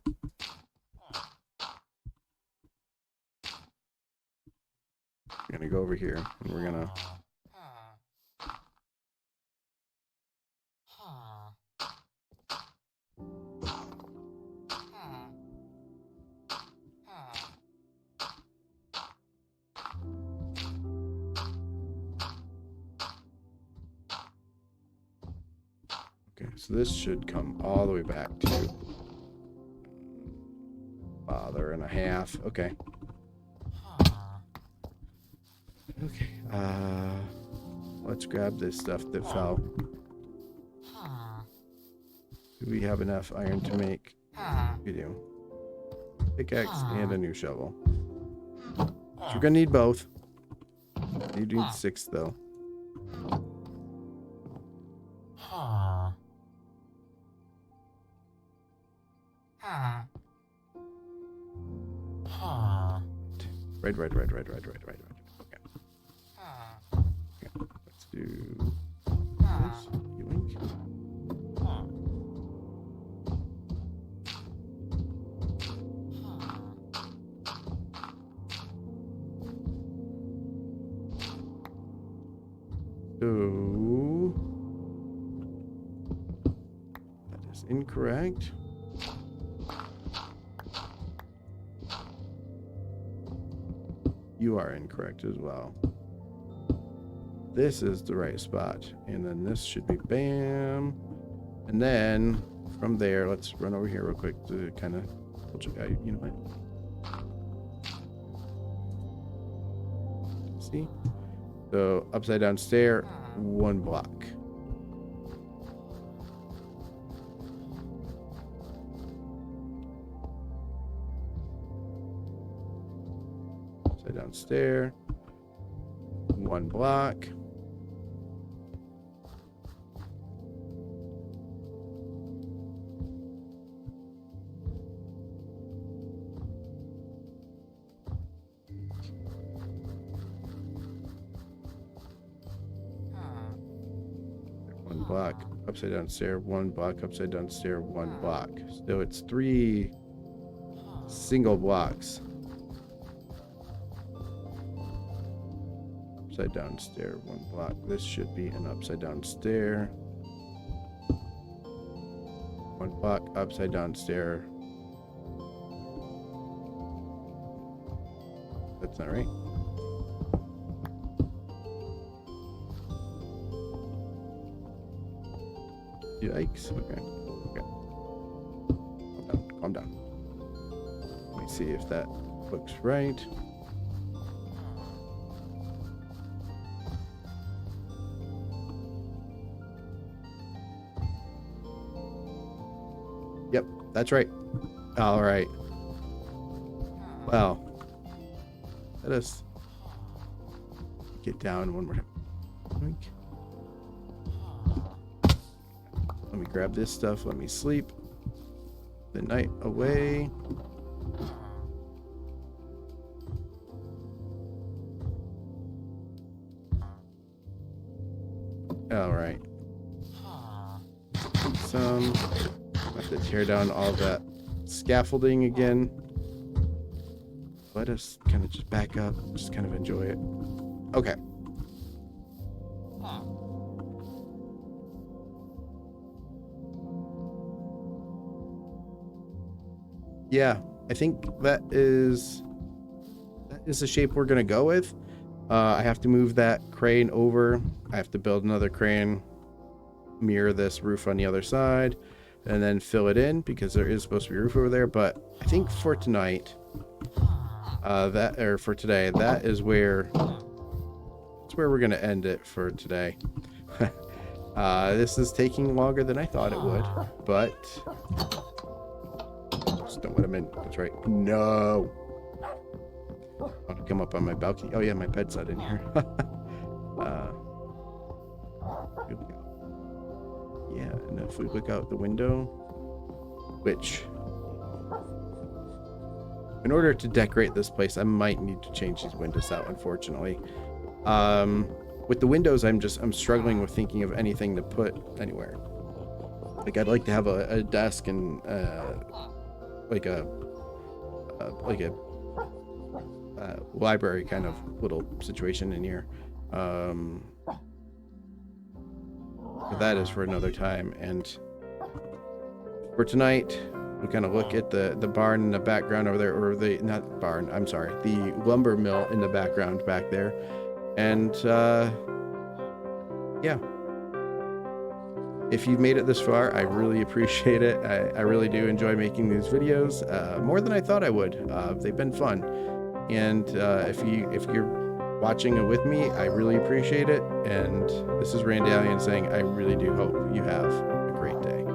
we're going to go over here and we're going to okay, so this should come all the way back to father and a half. Okay. Okay. Let's grab this stuff that fell. Do we have enough iron to make? We do. Pickaxe and a new shovel. So you're gonna need both. You need 6 though. Right. Okay. Okay. Let's do this. Healing. So that is incorrect. You are incorrect as well. This is the right spot. And then this should be bam. And then from there, let's run over here real quick to kind of, you know what? See? So upside down stair, 1 block. Upside down stair, 1 block. Block, upside down stair, 1 block, upside down stair, 1 block. So it's 3 single blocks. Upside down stair, 1 block. This should be an upside down stair. 1 block, upside down stair. That's not right. Yikes. Okay. Calm down. Let me see if that looks right. Yep, that's right. All right. Well, let us get down one more time. Let me grab this stuff. Let me sleep the night away. All right. Some. I have to tear down all that scaffolding again. Let us kind of just back up. Just kind of enjoy it. Okay. Yeah, I think that is the shape we're gonna go with. I have to move that crane over. I have to build another crane, mirror this roof on the other side, and then fill it in because there is supposed to be a roof over there. But I think for tonight, for today, that is where we're gonna end it for today. This is taking longer than I thought it would, but just don't let him in. That's right. No. I want to come up on my balcony. Oh yeah, my pet's not in here. Here we go. Yeah, and if we look out the window, which, in order to decorate this place, I might need to change these windows out, unfortunately. With the windows, I'm struggling with thinking of anything to put anywhere. Like, I'd like to have a desk and like a library kind of little situation in here. But that is for another time. And for tonight, we kind of look at the barn in the background over there, or the, not barn, I'm sorry, the lumber mill in the background back there. And yeah, if you've made it this far, I really appreciate it. I really do enjoy making these videos, more than I thought I would. They've been fun. And if you're watching it with me, I really appreciate it. And this is Randaleon saying, I really do hope you have a great day.